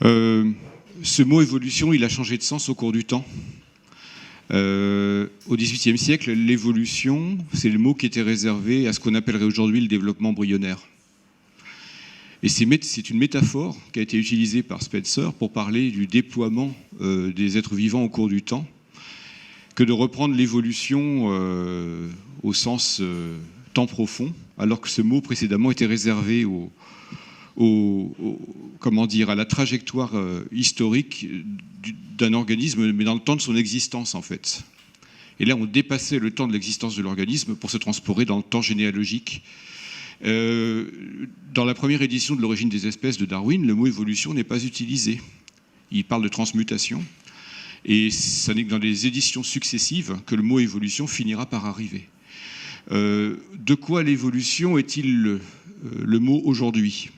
Ce mot évolution, il a changé de sens au cours du temps. Au XVIIIe siècle, l'évolution, c'est le mot qui était réservé à ce qu'on appellerait aujourd'hui le développement embryonnaire. Et c'est une métaphore qui a été utilisée par Spencer pour parler du déploiement des êtres vivants au cours du temps, que de reprendre l'évolution au sens temps profond, alors que ce mot précédemment était réservé à la trajectoire historique d'un organisme, mais dans le temps de son existence, en fait. Et là, on dépassait le temps de l'existence de l'organisme pour se transporter dans le temps généalogique. Dans la première édition de l'origine des espèces de Darwin, le mot évolution n'est pas utilisé. Il parle de transmutation. Et ce n'est que dans les éditions successives que le mot évolution finira par arriver. De quoi l'évolution est-il le mot aujourd'hui ?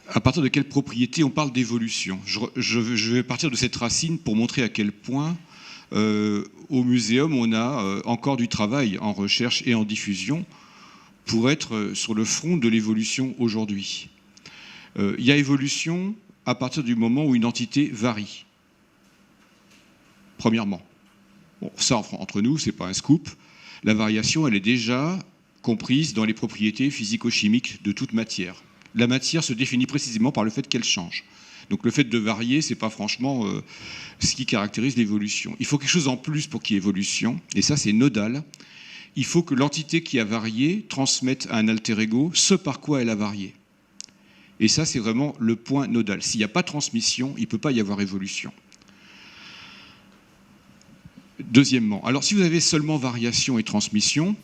À partir de quelle propriété on parle d'évolution ? Je vais partir de cette racine pour montrer à quel point au muséum on a encore du travail en recherche et en diffusion pour être sur le front de l'évolution aujourd'hui. Il y a évolution à partir du moment où une entité varie. Premièrement. Bon, ça, entre nous, ce n'est pas un scoop. La variation, elle est déjà comprise dans les propriétés physico-chimiques de toute matière. La matière se définit précisément par le fait qu'elle change. Donc le fait de varier, ce n'est pas franchement ce qui caractérise l'évolution. Il faut quelque chose en plus pour qu'il y ait évolution, et ça c'est nodal. Il faut que l'entité qui a varié transmette à un alter ego ce par quoi elle a varié. Et ça c'est vraiment le point nodal. S'il n'y a pas de transmission, il ne peut pas y avoir évolution. Deuxièmement, alors si vous avez seulement variation et transmission,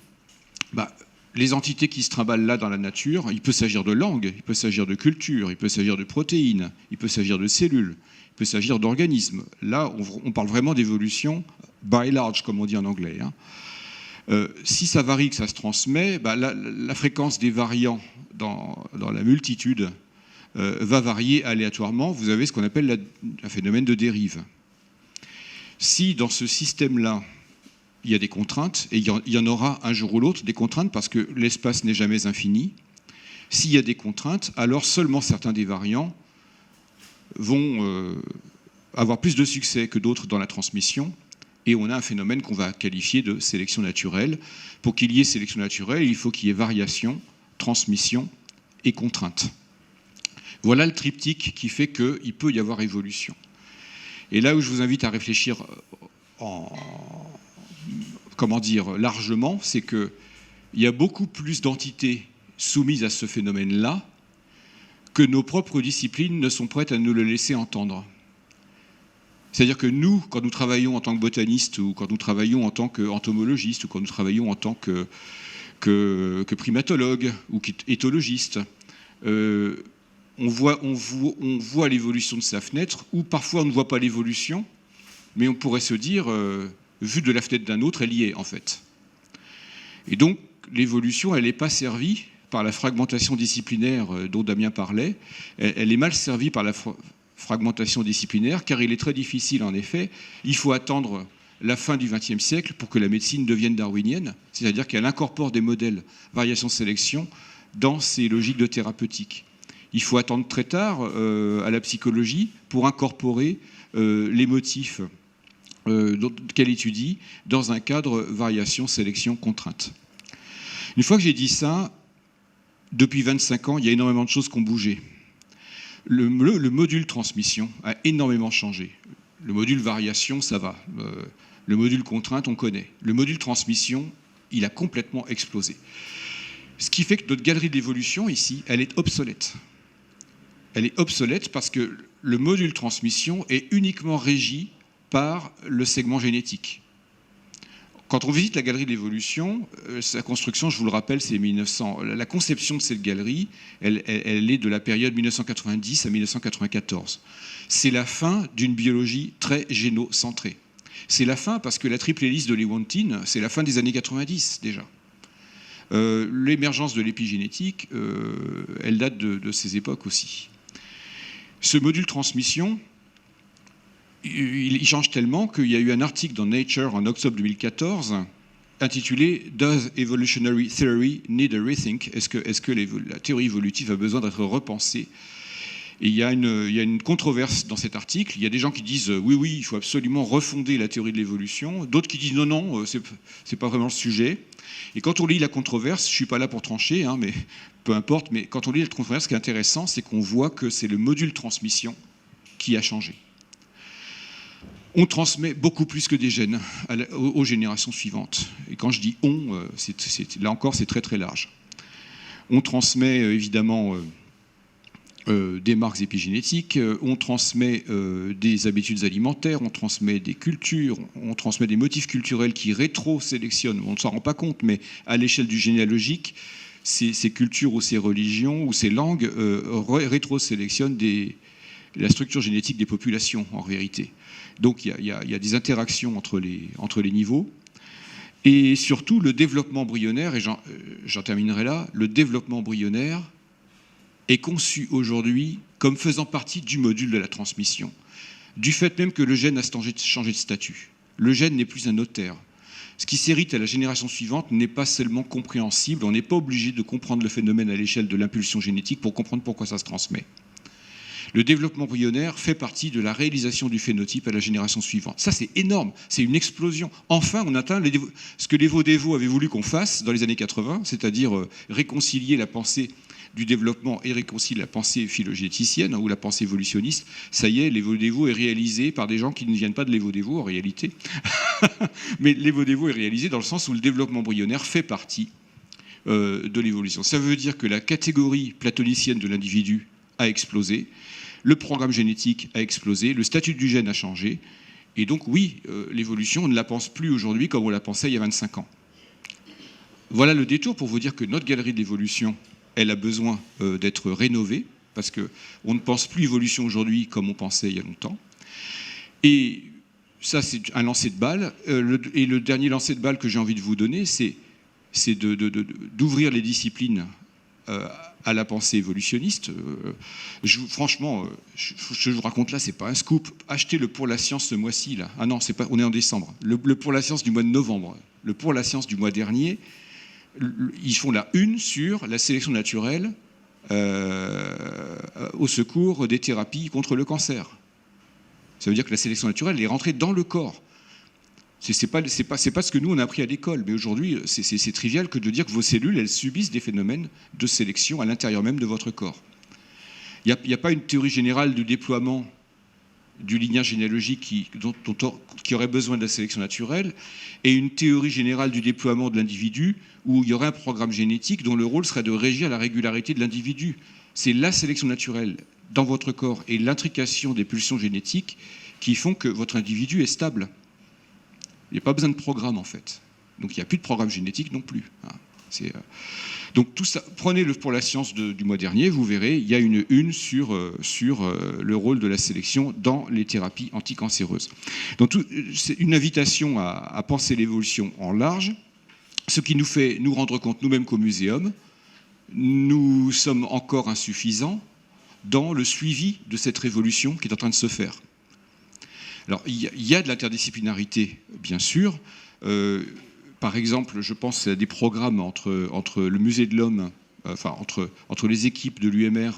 les entités qui se trimballent là dans la nature, il peut s'agir de langue, il peut s'agir de culture, il peut s'agir de protéines, il peut s'agir de cellules, il peut s'agir d'organismes. Là, on parle vraiment d'évolution by large, comme on dit en anglais. Si ça varie, que ça se transmet, la fréquence des variants dans la multitude va varier aléatoirement. Vous avez ce qu'on appelle un phénomène de dérive. Si dans ce système-là, il y a des contraintes, et il y en aura un jour ou l'autre, des contraintes, parce que l'espace n'est jamais infini. S'il y a des contraintes, alors seulement certains des variants vont avoir plus de succès que d'autres dans la transmission, et on a un phénomène qu'on va qualifier de sélection naturelle. Pour qu'il y ait sélection naturelle, il faut qu'il y ait variation, transmission et contrainte. Voilà le triptyque qui fait qu'il peut y avoir évolution. Et là où je vous invite à réfléchir largement, c'est qu'il y a beaucoup plus d'entités soumises à ce phénomène-là que nos propres disciplines ne sont prêtes à nous le laisser entendre. C'est-à-dire que nous, quand nous travaillons en tant que botanistes, ou quand nous travaillons en tant qu'entomologistes, ou quand nous travaillons en tant que primatologues, ou qu'éthologistes, on voit l'évolution de sa fenêtre, ou parfois on ne voit pas l'évolution, mais on pourrait se dire, vue de la fenêtre d'un autre, elle y est en fait. Et donc l'évolution, elle n'est pas servie par la fragmentation disciplinaire dont Damien parlait, elle est mal servie par la fragmentation disciplinaire, car il est très difficile en effet, il faut attendre la fin du XXe siècle pour que la médecine devienne darwinienne, c'est-à-dire qu'elle incorpore des modèles variation-sélection dans ses logiques de thérapeutique. Il faut attendre très tard à la psychologie pour incorporer les motifs qu'elle étudie dans un cadre variation, sélection, contrainte. Une fois que j'ai dit ça, depuis 25 ans, il y a énormément de choses qui ont bougé. Le module transmission a énormément changé. Le module variation, ça va. Le module contrainte, on connaît. Le module transmission, il a complètement explosé. Ce qui fait que notre galerie d'évolution, ici, elle est obsolète. Elle est obsolète parce que le module transmission est uniquement régi par le segment génétique. Quand on visite la galerie de l'évolution, sa construction, je vous le rappelle, c'est 1900. La conception de cette galerie, elle est de la période 1990 à 1994. C'est la fin d'une biologie très génocentrée. C'est la fin parce que la triple hélice de Lewontin, c'est la fin des années 90 déjà. L'émergence de l'épigénétique, elle date de ces époques aussi. Ce module transmission, il change tellement qu'il y a eu un article dans Nature en octobre 2014 intitulé « Does Evolutionary Theory Need a Rethink ?» Est-ce que la théorie évolutive a besoin d'être repensée ? Et il y a une controverse dans cet article. Il y a des gens qui disent oui, il faut absolument refonder la théorie de l'évolution. D'autres qui disent non, c'est pas vraiment le sujet. Et quand on lit la controverse, je suis pas là pour trancher, hein, mais peu importe. Mais quand on lit la controverse, ce qui est intéressant, c'est qu'on voit que c'est le module transmission qui a changé. On transmet beaucoup plus que des gènes aux générations suivantes. Et quand je dis on, là encore, c'est très très large. On transmet évidemment des marques épigénétiques, on transmet des habitudes alimentaires, on transmet des cultures, on transmet des motifs culturels qui rétro-sélectionnent. On ne s'en rend pas compte, mais à l'échelle du généalogique, ces cultures ou ces religions ou ces langues rétro-sélectionnent la structure génétique des populations, en vérité. Donc il y a des interactions entre les niveaux. Et surtout, le développement embryonnaire, et j'en terminerai là, le développement embryonnaire est conçu aujourd'hui comme faisant partie du module de la transmission, du fait même que le gène a changé de statut. Le gène n'est plus un notaire. Ce qui s'hérite à la génération suivante n'est pas seulement compréhensible, on n'est pas obligé de comprendre le phénomène à l'échelle de l'impulsion génétique pour comprendre pourquoi ça se transmet. Le développement embryonnaire fait partie de la réalisation du phénotype à la génération suivante. Ça, c'est énorme, c'est une explosion. Enfin, on atteint ce que les Vaudévaux avaient voulu qu'on fasse dans les années 80, c'est-à-dire réconcilier la pensée du développement et réconcilier la pensée phylogénéticienne ou la pensée évolutionniste. Ça y est, l'Évo-Dévo est réalisé par des gens qui ne viennent pas de l'Évo-Dévo en réalité. Mais l'Évo-Dévo est réalisé dans le sens où le développement embryonnaire fait partie de l'évolution. Ça veut dire que la catégorie platonicienne de l'individu a explosé, le programme génétique a explosé, le statut du gène a changé, et donc oui, l'évolution, on ne la pense plus aujourd'hui comme on la pensait il y a 25 ans. Voilà le détour pour vous dire que notre galerie de l'évolution, elle a besoin d'être rénovée, parce qu'on ne pense plus évolution aujourd'hui comme on pensait il y a longtemps. Et ça, c'est un lancer de balle. Et le dernier lancer de balle que j'ai envie de vous donner, c'est d'ouvrir les disciplines à la pensée évolutionniste. Franchement, je vous raconte là, c'est pas un scoop. Achetez le Pour la Science ce mois-ci, là. Ah non, on est en décembre. Le Pour la Science du mois de novembre. Le Pour la Science du mois dernier, ils font la une sur la sélection naturelle au secours des thérapies contre le cancer. Ça veut dire que la sélection naturelle est rentrée dans le corps. C'est pas ce que nous on a appris à l'école, mais aujourd'hui c'est trivial que de dire que vos cellules elles subissent des phénomènes de sélection à l'intérieur même de votre corps. Il n'y a pas une théorie générale du déploiement du lignage généalogique qui aurait besoin de la sélection naturelle et une théorie générale du déploiement de l'individu où il y aurait un programme génétique dont le rôle serait de régir la régularité de l'individu. C'est la sélection naturelle dans votre corps et l'intrication des pulsions génétiques qui font que votre individu est stable. Il n'y a pas besoin de programme en fait. Donc il n'y a plus de programme génétique non plus. Donc tout ça, prenez-le pour la science du mois dernier, vous verrez, il y a une sur le rôle de la sélection dans les thérapies anticancéreuses. Donc c'est une invitation à penser l'évolution en large, ce qui nous fait nous rendre compte nous-mêmes qu'au muséum, nous sommes encore insuffisants dans le suivi de cette révolution qui est en train de se faire. Alors, il y a de l'interdisciplinarité, bien sûr. Par exemple, je pense à des programmes entre le Musée de l'Homme, enfin, entre les équipes de l'UMR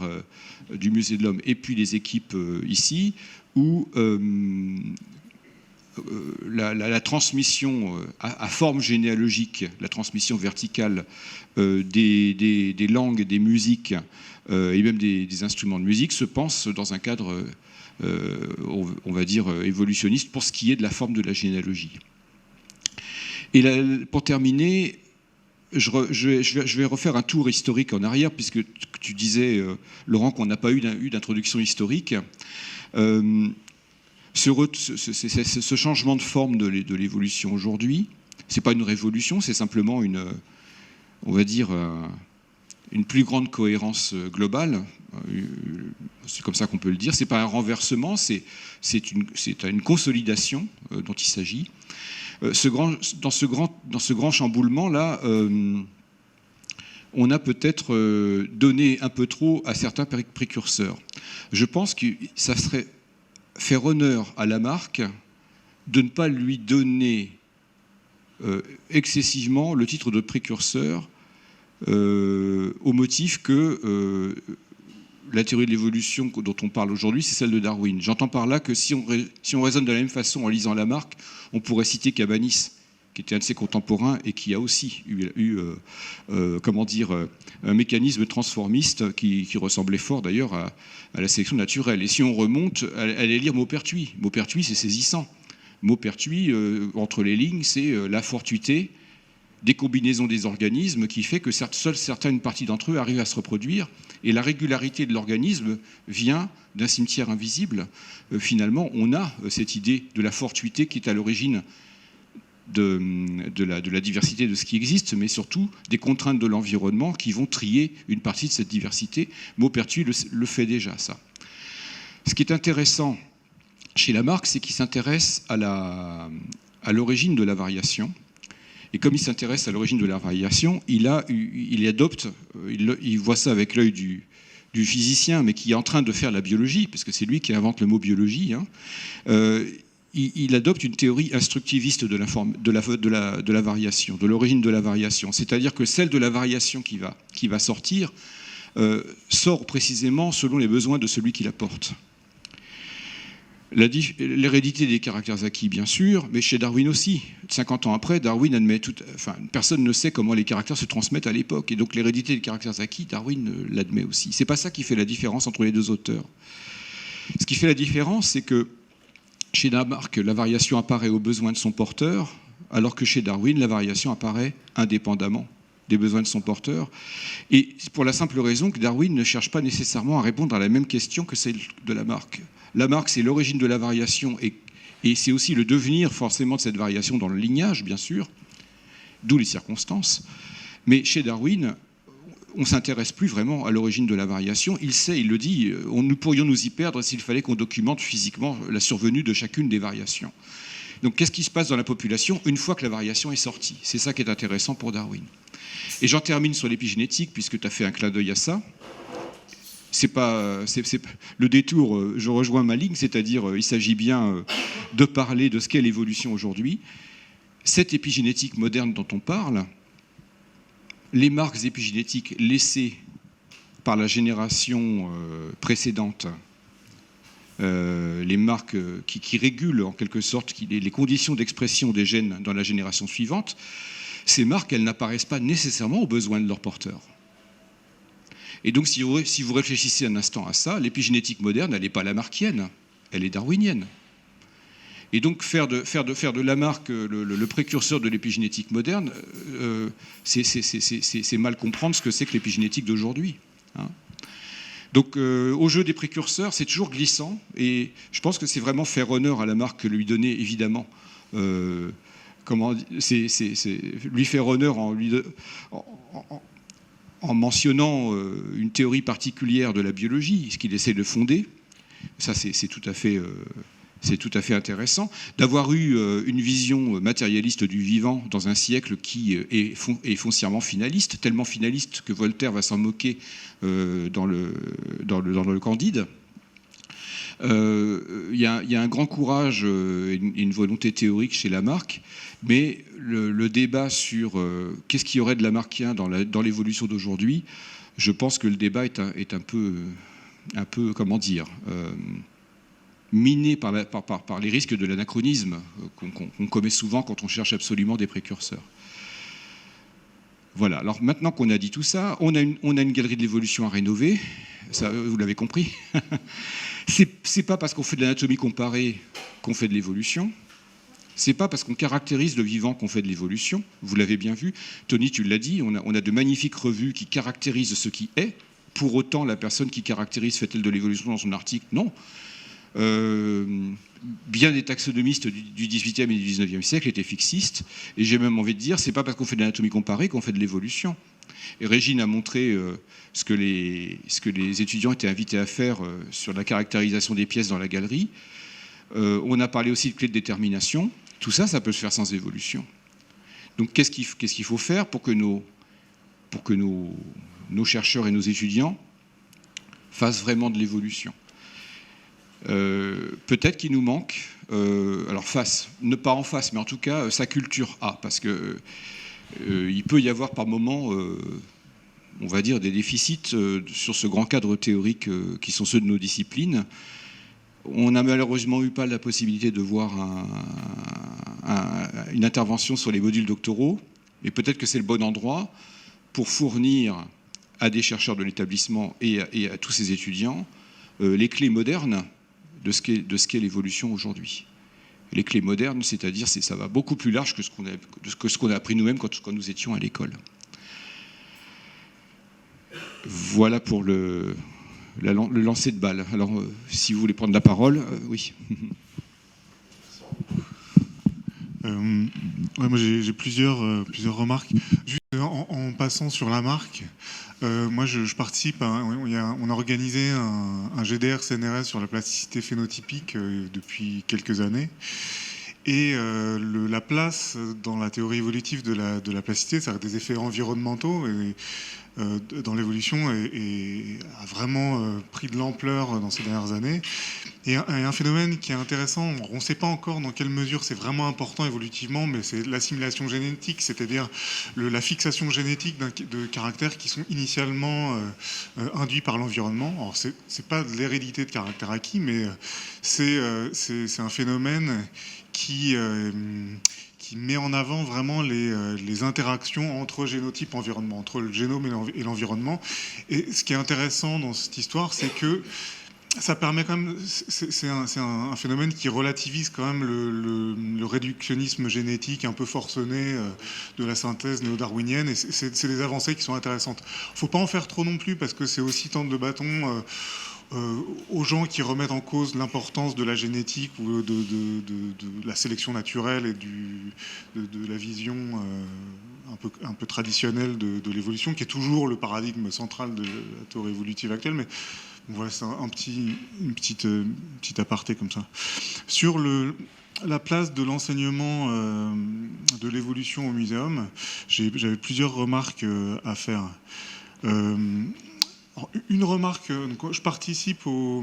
du Musée de l'Homme et puis les équipes ici, où la transmission à forme généalogique, la transmission verticale des langues, des musiques et même des instruments de musique se pense dans un cadre on va dire évolutionniste pour ce qui est de la forme de la généalogie. Et là, pour terminer, je vais refaire un tour historique en arrière, puisque tu disais, Laurent, qu'on n'a pas eu d'introduction historique. Ce changement de forme de l'évolution aujourd'hui, c'est pas une révolution, c'est simplement on va dire, une plus grande cohérence globale. C'est comme ça qu'on peut le dire. C'est pas un renversement, c'est une consolidation dont il s'agit. Dans ce grand chamboulement là, on a peut-être donné un peu trop à certains précurseurs. Je pense que ça serait faire honneur à Lamarck de ne pas lui donner excessivement le titre de précurseur au motif que la théorie de l'évolution dont on parle aujourd'hui, c'est celle de Darwin. J'entends par là que si on raisonne de la même façon en lisant Lamarck, on pourrait citer Cabanis, qui était un de ses contemporains et qui a aussi eu un mécanisme transformiste qui ressemblait fort d'ailleurs à la sélection naturelle. Et si on remonte, allez lire Maupertuis. Maupertuis, c'est saisissant. Maupertuis, entre les lignes, c'est la fortuité des combinaisons des organismes qui fait que seules certaines parties d'entre eux arrivent à se reproduire. Et la régularité de l'organisme vient d'un cimetière invisible. Finalement, on a cette idée de la fortuité qui est à l'origine de la diversité de ce qui existe, mais surtout des contraintes de l'environnement qui vont trier une partie de cette diversité. Maupertuis le fait déjà, ça. Ce qui est intéressant chez Lamarck, c'est qu'il s'intéresse à l'origine de la variation. Et comme il s'intéresse à l'origine de la variation, il voit ça avec l'œil du physicien, mais qui est en train de faire la biologie, parce que c'est lui qui invente le mot biologie. Il adopte une théorie instructiviste de la variation, de l'origine de la variation. C'est-à-dire que celle de la variation qui va sortir sort précisément selon les besoins de celui qui la porte. L'hérédité des caractères acquis, bien sûr, mais chez Darwin aussi. 50 ans après, Darwin admet personne ne sait comment les caractères se transmettent à l'époque. Et donc l'hérédité des caractères acquis, Darwin l'admet aussi. C'est pas ça qui fait la différence entre les deux auteurs. Ce qui fait la différence, c'est que chez Lamarck, la variation apparaît aux besoins de son porteur, alors que chez Darwin, la variation apparaît indépendamment des besoins de son porteur. Et pour la simple raison que Darwin ne cherche pas nécessairement à répondre à la même question que celle de Lamarck. Lamarck, c'est l'origine de la variation et c'est aussi le devenir forcément de cette variation dans le lignage, bien sûr, d'où les circonstances. Mais chez Darwin, on ne s'intéresse plus vraiment à l'origine de la variation. Il le dit, nous pourrions nous y perdre s'il fallait qu'on documente physiquement la survenue de chacune des variations. Donc qu'est-ce qui se passe dans la population une fois que la variation est sortie? C'est ça qui est intéressant pour Darwin. Et j'en termine sur l'épigénétique, puisque tu as fait un clin d'œil à ça. C'est le détour, je rejoins ma ligne, c'est-à-dire il s'agit bien de parler de ce qu'est l'évolution aujourd'hui. Cette épigénétique moderne dont on parle, les marques épigénétiques laissées par la génération précédente, les marques qui régulent en quelque sorte les conditions d'expression des gènes dans la génération suivante, ces marques, elles n'apparaissent pas nécessairement aux besoins de leur porteur. Et donc, si vous réfléchissez un instant à ça, l'épigénétique moderne, elle n'est pas lamarckienne, elle est darwinienne. Et donc, faire de Lamarck le précurseur de l'épigénétique moderne, c'est mal comprendre ce que c'est que l'épigénétique d'aujourd'hui. Hein. Donc, au jeu des précurseurs, c'est toujours glissant, et je pense que c'est vraiment faire honneur à Lamarck que lui donner, évidemment, lui faire honneur en mentionnant une théorie particulière de la biologie, ce qu'il essaie de fonder. Ça, c'est tout à fait intéressant. D'avoir eu une vision matérialiste du vivant dans un siècle qui est foncièrement finaliste, tellement finaliste que Voltaire va s'en moquer dans le Candide. Il y a un grand courage et une volonté théorique chez Lamarck, mais le débat sur qu'est-ce qu'il y aurait de lamarckien dans l'évolution d'aujourd'hui, je pense que le débat est un peu comment dire, miné par les risques de l'anachronisme qu'on commet souvent quand on cherche absolument des précurseurs. Voilà, alors maintenant qu'on a dit tout ça, on a une galerie de l'évolution à rénover, ça, vous l'avez compris. C'est pas parce qu'on fait de l'anatomie comparée qu'on fait de l'évolution. C'est pas parce qu'on caractérise le vivant qu'on fait de l'évolution. Vous l'avez bien vu. Tony, tu l'as dit, on a de magnifiques revues qui caractérisent ce qui est. Pour autant, la personne qui caractérise fait-elle de l'évolution dans son article? Non. Bien des taxonomistes du XVIIIe et du XIXe siècle étaient fixistes. Et j'ai même envie de dire, c'est pas parce qu'on fait de l'anatomie comparée qu'on fait de l'évolution. Et Régine a montré ce que les étudiants étaient invités à faire sur la caractérisation des pièces dans la galerie. On a parlé aussi de clés de détermination. Tout ça, ça peut se faire sans évolution. Donc qu'est-ce qu'il faut faire pour que nos chercheurs et nos étudiants fassent vraiment de l'évolution? Peut-être qu'il nous manque, alors pas en face, mais en tout cas sa culture A, parce que il peut y avoir par moment on va dire, des déficits sur ce grand cadre théorique qui sont ceux de nos disciplines. On n'a malheureusement eu pas la possibilité de voir une intervention sur les modules doctoraux, mais peut-être que c'est le bon endroit pour fournir à des chercheurs de l'établissement et à tous ces étudiants les clés modernes de ce qu'est l'évolution aujourd'hui. Les clés modernes, c'est-à-dire ça va beaucoup plus large que ce qu'on a appris nous-mêmes quand nous étions à l'école. Voilà pour le lancer de balle. Alors, si vous voulez prendre la parole, oui. Moi, j'ai plusieurs remarques. Juste en passant sur la marque, moi, je participe. On a organisé un GDR CNRS sur la plasticité phénotypique depuis quelques années. Et la place dans la théorie évolutive de la plasticité, ça a des effets environnementaux dans l'évolution a vraiment pris de l'ampleur dans ces dernières années. Et un phénomène qui est intéressant, on ne sait pas encore dans quelle mesure c'est vraiment important évolutivement, mais c'est l'assimilation génétique, c'est-à-dire la fixation génétique de caractères qui sont initialement induits par l'environnement. Alors c'est pas de l'hérédité de caractères acquis, mais c'est un phénomène qui met en avant vraiment les interactions entre génotypes et environnement, entre le génome et l'environnement. Et ce qui est intéressant dans cette histoire, c'est que ça permet quand même, c'est un phénomène qui relativise quand même le réductionnisme génétique un peu forcené de la synthèse néo-darwinienne, et c'est des avancées qui sont intéressantes. Il ne faut pas en faire trop non plus, parce que c'est aussi tendre le bâton aux gens qui remettent en cause l'importance de la génétique ou de la sélection naturelle et de la vision un peu traditionnelle de l'évolution, qui est toujours le paradigme central de la théorie évolutive actuelle. Mais voilà, c'est une petite aparté comme ça. Sur la place de l'enseignement de l'évolution au muséum, j'avais plusieurs remarques à faire. Une remarque, je participe au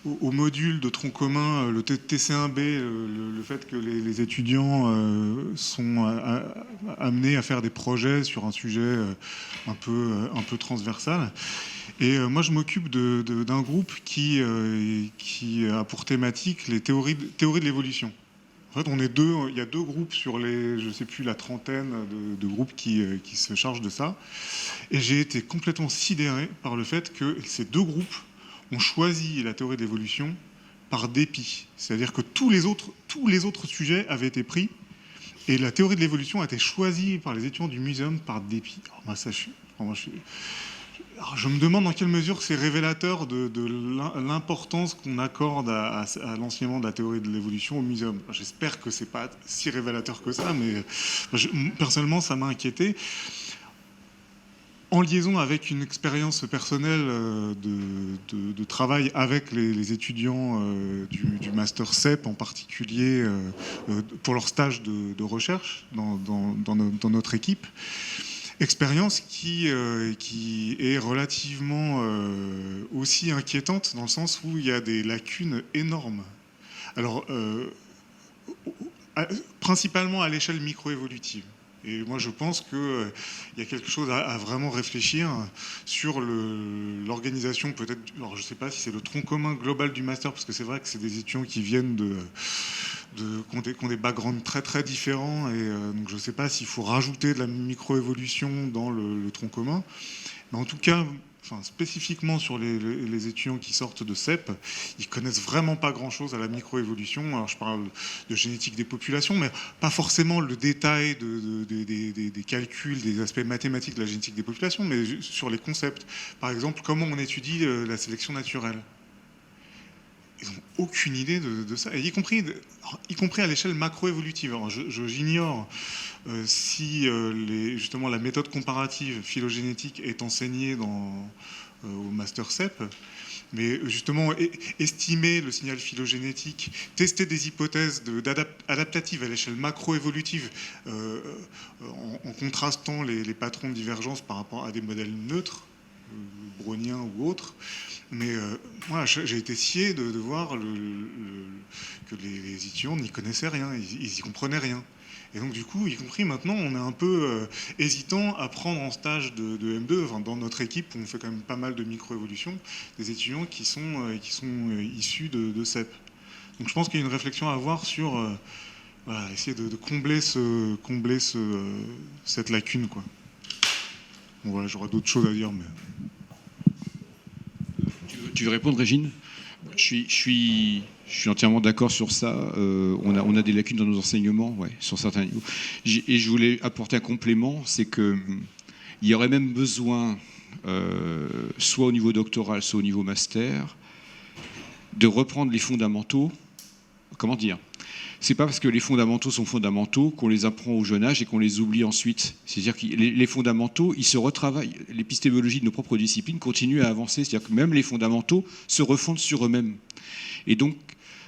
module de tronc commun, le TC1B, le fait que les étudiants sont amenés à faire des projets sur un sujet un peu transversal. Et moi, je m'occupe d'un groupe qui a pour thématique les théories de l'évolution. En fait, il y a deux groupes sur je ne sais plus, la trentaine de groupes qui se chargent de ça. Et j'ai été complètement sidéré par le fait que ces deux groupes ont choisi la théorie de l'évolution par dépit. C'est-à-dire que tous les autres sujets avaient été pris, et la théorie de l'évolution a été choisie par les étudiants du muséum par dépit. Alors, moi, alors, je me demande dans quelle mesure c'est révélateur de l'importance qu'on accorde à l'enseignement de la théorie de l'évolution au muséum. J'espère que c'est pas si révélateur que ça, mais personnellement, ça m'a inquiété. En liaison avec une expérience personnelle de travail avec les étudiants du master CEP, en particulier pour leur stage de recherche dans notre équipe, expérience qui est relativement aussi inquiétante, dans le sens où il y a des lacunes énormes. Alors, principalement à l'échelle microévolutive. Et moi, je pense qu'il y a quelque chose à vraiment réfléchir sur l'organisation, peut-être. Alors, je ne sais pas si c'est le tronc commun global du master, parce que c'est vrai que c'est des étudiants qui viennent qui ont des backgrounds très très différents, et donc je ne sais pas s'il faut rajouter de la microévolution dans le tronc commun. Mais en tout cas, spécifiquement sur les étudiants qui sortent de CEP, ils connaissent vraiment pas grand-chose à la microévolution. Alors je parle de génétique des populations, mais pas forcément le détail des calculs, des aspects mathématiques de la génétique des populations, mais sur les concepts. Par exemple, comment on étudie la sélection naturelle. Ils n'ont aucune idée de ça, et y compris à l'échelle macroévolutive. Alors j'ignore si justement la méthode comparative phylogénétique est enseignée au Master CEP, mais justement estimer le signal phylogénétique, tester des hypothèses adaptatives à l'échelle macroévolutive en contrastant les patrons de divergence par rapport à des modèles neutres, browniens ou autres. Mais moi, j'ai été scié de voir que les étudiants n'y connaissaient rien, ils n'y comprenaient rien. Et donc du coup, y compris maintenant, on est un peu hésitant à prendre en stage de M2. Enfin, dans notre équipe, on fait quand même pas mal de microévolution, des étudiants qui sont issus de CEP. Donc je pense qu'il y a une réflexion à avoir sur voilà, essayer de combler cette lacune, quoi. Bon, voilà, j'aurais d'autres choses à dire, mais... Tu veux répondre, Régine ? Je suis entièrement d'accord sur ça. On a des lacunes dans nos enseignements, ouais, sur certains niveaux. Et je voulais apporter un complément, c'est qu'il y aurait même besoin, soit au niveau doctoral, soit au niveau master, de reprendre les fondamentaux. Comment dire ? C'est pas parce que les fondamentaux sont fondamentaux qu'on les apprend au jeune âge et qu'on les oublie ensuite. C'est-à-dire que les fondamentaux, ils se retravaillent. L'épistémologie de nos propres disciplines continue à avancer. C'est-à-dire que même les fondamentaux se refondent sur eux-mêmes. Et donc,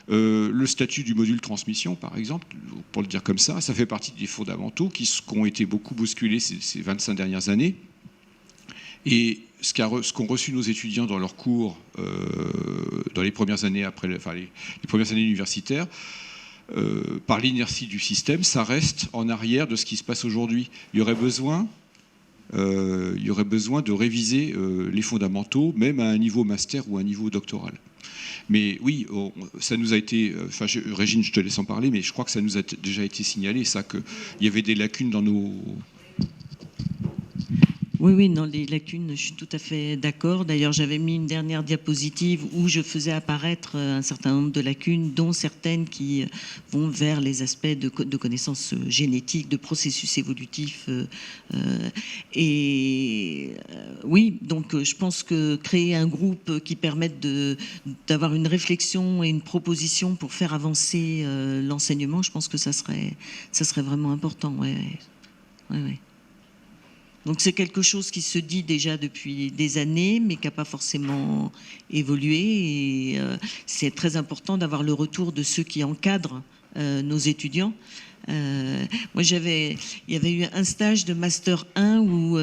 le statut du module transmission, par exemple, pour le dire comme ça fait partie des fondamentaux qui ont été beaucoup bousculés ces 25 dernières années. Et ce qu'ont reçu nos étudiants dans leurs cours dans les premières années les premières années universitaires, par l'inertie du système, ça reste en arrière de ce qui se passe aujourd'hui. Il y aurait besoin de réviser les fondamentaux, même à un niveau master ou à un niveau doctoral. Mais oui, ça nous a été... Régine, je te laisse en parler, mais je crois que ça nous a déjà été signalé, ça, qu'il y avait des lacunes dans nos... Oui, dans les lacunes, je suis tout à fait d'accord. D'ailleurs, j'avais mis une dernière diapositive où je faisais apparaître un certain nombre de lacunes, dont certaines qui vont vers les aspects de connaissances génétiques, de processus évolutifs. Oui, donc je pense que créer un groupe qui permette d'avoir une réflexion et une proposition pour faire avancer l'enseignement, je pense que ça serait vraiment important. Ouais. Donc c'est quelque chose qui se dit déjà depuis des années, mais qui n'a pas forcément évolué. Et c'est très important d'avoir le retour de ceux qui encadrent nos étudiants. Moi, il y avait eu un stage de Master 1 où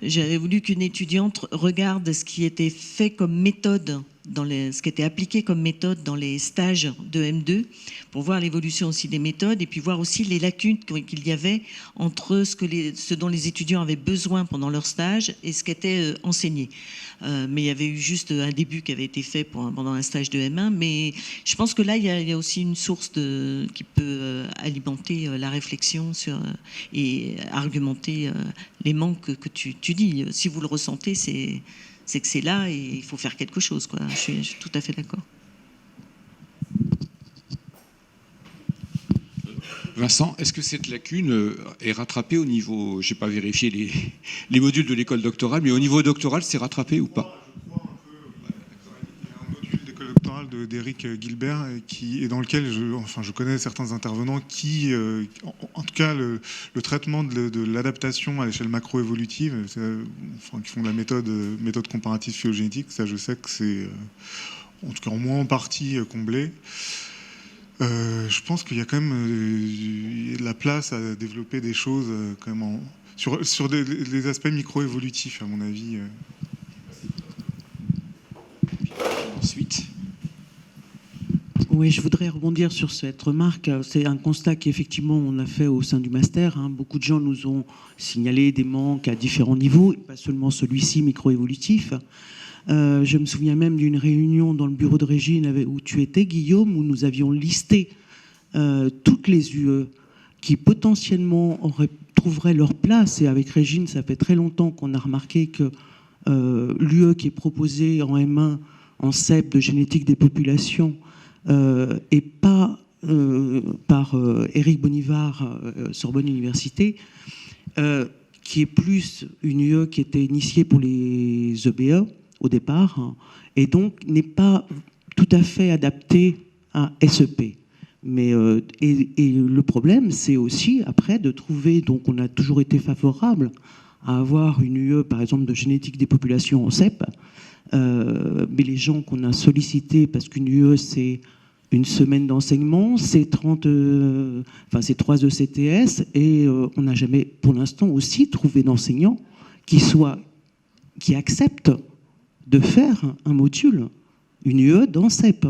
j'avais voulu qu'une étudiante regarde ce qui était fait comme méthode, ce qui était appliqué comme méthode dans les stages de M2, pour voir l'évolution aussi des méthodes et puis voir aussi les lacunes qu'il y avait entre ce dont les étudiants avaient besoin pendant leur stage et ce qui était enseigné. Mais il y avait eu juste un début qui avait été fait pendant un stage de M1, mais je pense que là, il y a aussi une source qui peut alimenter la réflexion et argumenter les manques que tu dis. Si vous le ressentez, c'est que c'est là et il faut faire quelque chose, quoi. Je suis tout à fait d'accord. Vincent, est-ce que cette lacune est rattrapée au niveau, je n'ai pas vérifié les modules de l'école doctorale, mais au niveau doctoral, c'est rattrapé ou pas ? Je crois un peu. Il y a un module d'école doctorale d'Éric Gilbert et dans lequel je connais certains intervenants qui, en tout cas, le traitement de l'adaptation à l'échelle macroévolutive, qui font de la méthode comparative phylogénétique, ça je sais que c'est, en tout cas au moins en partie comblé. Je pense qu'il y a quand même de la place à développer des choses quand même sur des aspects micro-évolutifs, à mon avis. Ensuite. Oui, je voudrais rebondir sur cette remarque. C'est un constat qu'effectivement on a fait au sein du master. Beaucoup de gens nous ont signalé des manques à différents niveaux, et pas seulement celui-ci micro-évolutif. Je me souviens même d'une réunion dans le bureau de Régine où tu étais, Guillaume, où nous avions listé toutes les UE qui potentiellement trouveraient leur place. Et avec Régine, ça fait très longtemps qu'on a remarqué que l'UE qui est proposée en M1, en CEP de génétique des populations, et pas par Éric Bonivard, Sorbonne Université, qui est plus une UE qui était initiée pour les EBE, au départ, et donc n'est pas tout à fait adapté à SEP. Mais, et le problème, c'est aussi, après, de trouver, donc on a toujours été favorable à avoir une UE, par exemple, de génétique des populations en CEP, mais les gens qu'on a sollicités, parce qu'une UE, c'est une semaine d'enseignement, c'est 3 ECTS, et on n'a jamais, pour l'instant, aussi trouvé d'enseignants qui acceptent de faire un module, une UE dans CEP.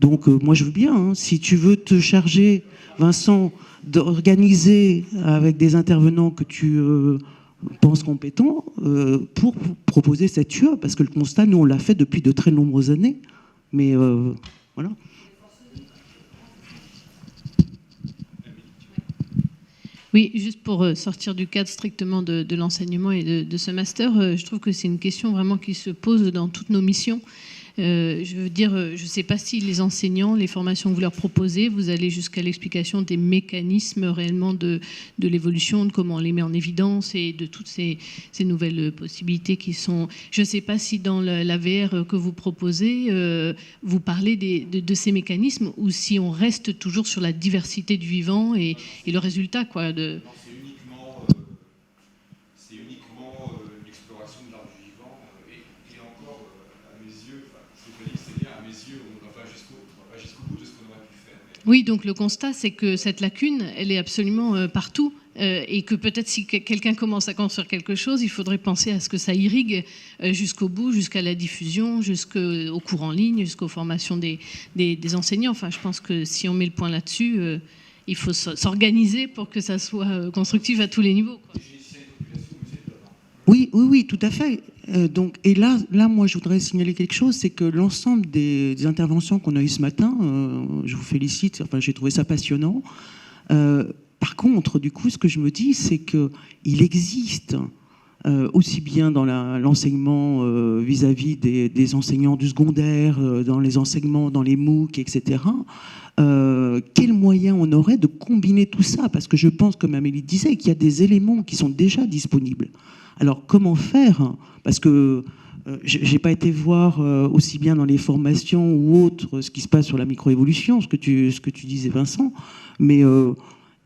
Donc moi je veux bien, hein, si tu veux te charger, Vincent, d'organiser avec des intervenants que tu penses compétents pour proposer cette UE, parce que le constat, nous on l'a fait depuis de très nombreuses années, mais voilà. Oui, juste pour sortir du cadre strictement de l'enseignement et de ce master, je trouve que c'est une question vraiment qui se pose dans toutes nos missions. Je veux dire, je ne sais pas si les enseignants, les formations que vous leur proposez, vous allez jusqu'à l'explication des mécanismes réellement de l'évolution, de comment on les met en évidence et de toutes ces nouvelles possibilités qui sont... Je ne sais pas si dans la VR que vous proposez, vous parlez de ces mécanismes ou si on reste toujours sur la diversité du vivant et le résultat, quoi. C'est uniquement l'exploration de l'art du vivant et encore, à mes yeux, c'est bien, à mes yeux, on ne va pas jusqu'au bout de ce qu'on aurait pu faire. Oui, donc le constat, c'est que cette lacune, elle est absolument partout et que peut-être si quelqu'un commence à construire quelque chose, il faudrait penser à ce que ça irrigue jusqu'au bout, jusqu'à la diffusion, jusqu'au cours en ligne, jusqu'aux formations des enseignants. Enfin, je pense que si on met le point là-dessus, il faut s'organiser pour que ça soit constructif à tous les niveaux, quoi. Oui, tout à fait. Donc, et là, moi, je voudrais signaler quelque chose, c'est que l'ensemble des interventions qu'on a eues ce matin, je vous félicite, enfin, j'ai trouvé ça passionnant. Par contre, du coup, ce que je me dis, c'est qu'il existe, aussi bien dans l'enseignement vis-à-vis des enseignants du secondaire, dans les enseignements, dans les MOOC, etc., quels moyens on aurait de combiner tout ça? Parce que je pense, comme Amélie disait, qu'il y a des éléments qui sont déjà disponibles. Alors, comment faire? Parce que je n'ai pas été voir aussi bien dans les formations ou autres ce qui se passe sur la microévolution, ce que tu disais, Vincent, mais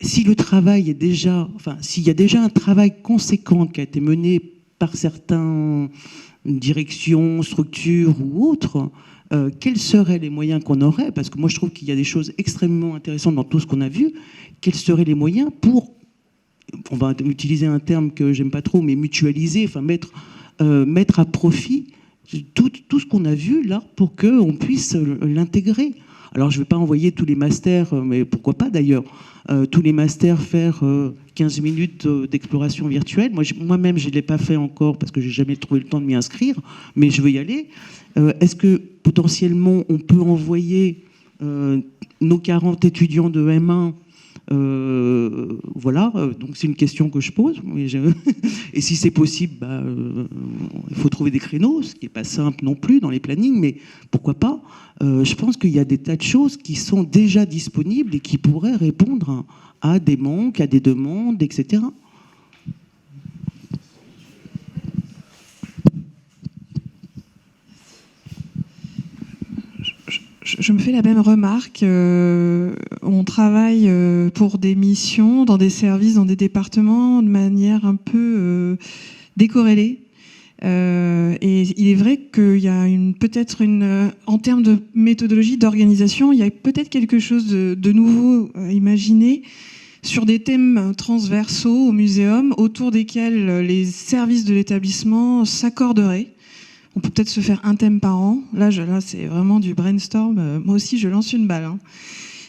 si le travail est déjà... Enfin, s'il y a déjà un travail conséquent qui a été mené par certaines directions, structures ou autres, quels seraient les moyens qu'on aurait? Parce que moi, je trouve qu'il y a des choses extrêmement intéressantes dans tout ce qu'on a vu. Quels seraient les moyens pour... On va utiliser un terme que j'aime pas trop, mais mutualiser, enfin mettre à profit tout ce qu'on a vu là pour qu'on puisse l'intégrer. Alors je ne vais pas envoyer tous les masters, mais pourquoi pas d'ailleurs, tous les masters faire 15 minutes d'exploration virtuelle. Moi-même, je ne l'ai pas fait encore parce que je n'ai jamais trouvé le temps de m'y inscrire, mais je veux y aller. Est-ce que potentiellement on peut envoyer nos 40 étudiants de M1 voilà, donc c'est une question que je pose. Et si c'est possible, il faut trouver des créneaux, ce qui n'est pas simple non plus dans les plannings, mais pourquoi pas? Je pense qu'il y a des tas de choses qui sont déjà disponibles et qui pourraient répondre à des manques, à des demandes, etc. Je me fais la même remarque. On travaille pour des missions, dans des services, dans des départements, de manière un peu décorrélée. Et il est vrai qu'il y a peut-être en termes de méthodologie, d'organisation, il y a peut-être quelque chose de nouveau à imaginer sur des thèmes transversaux au muséum, autour desquels les services de l'établissement s'accorderaient. On peut peut-être se faire un thème par an. Là c'est vraiment du brainstorm. Moi aussi, je lance une balle. Hein.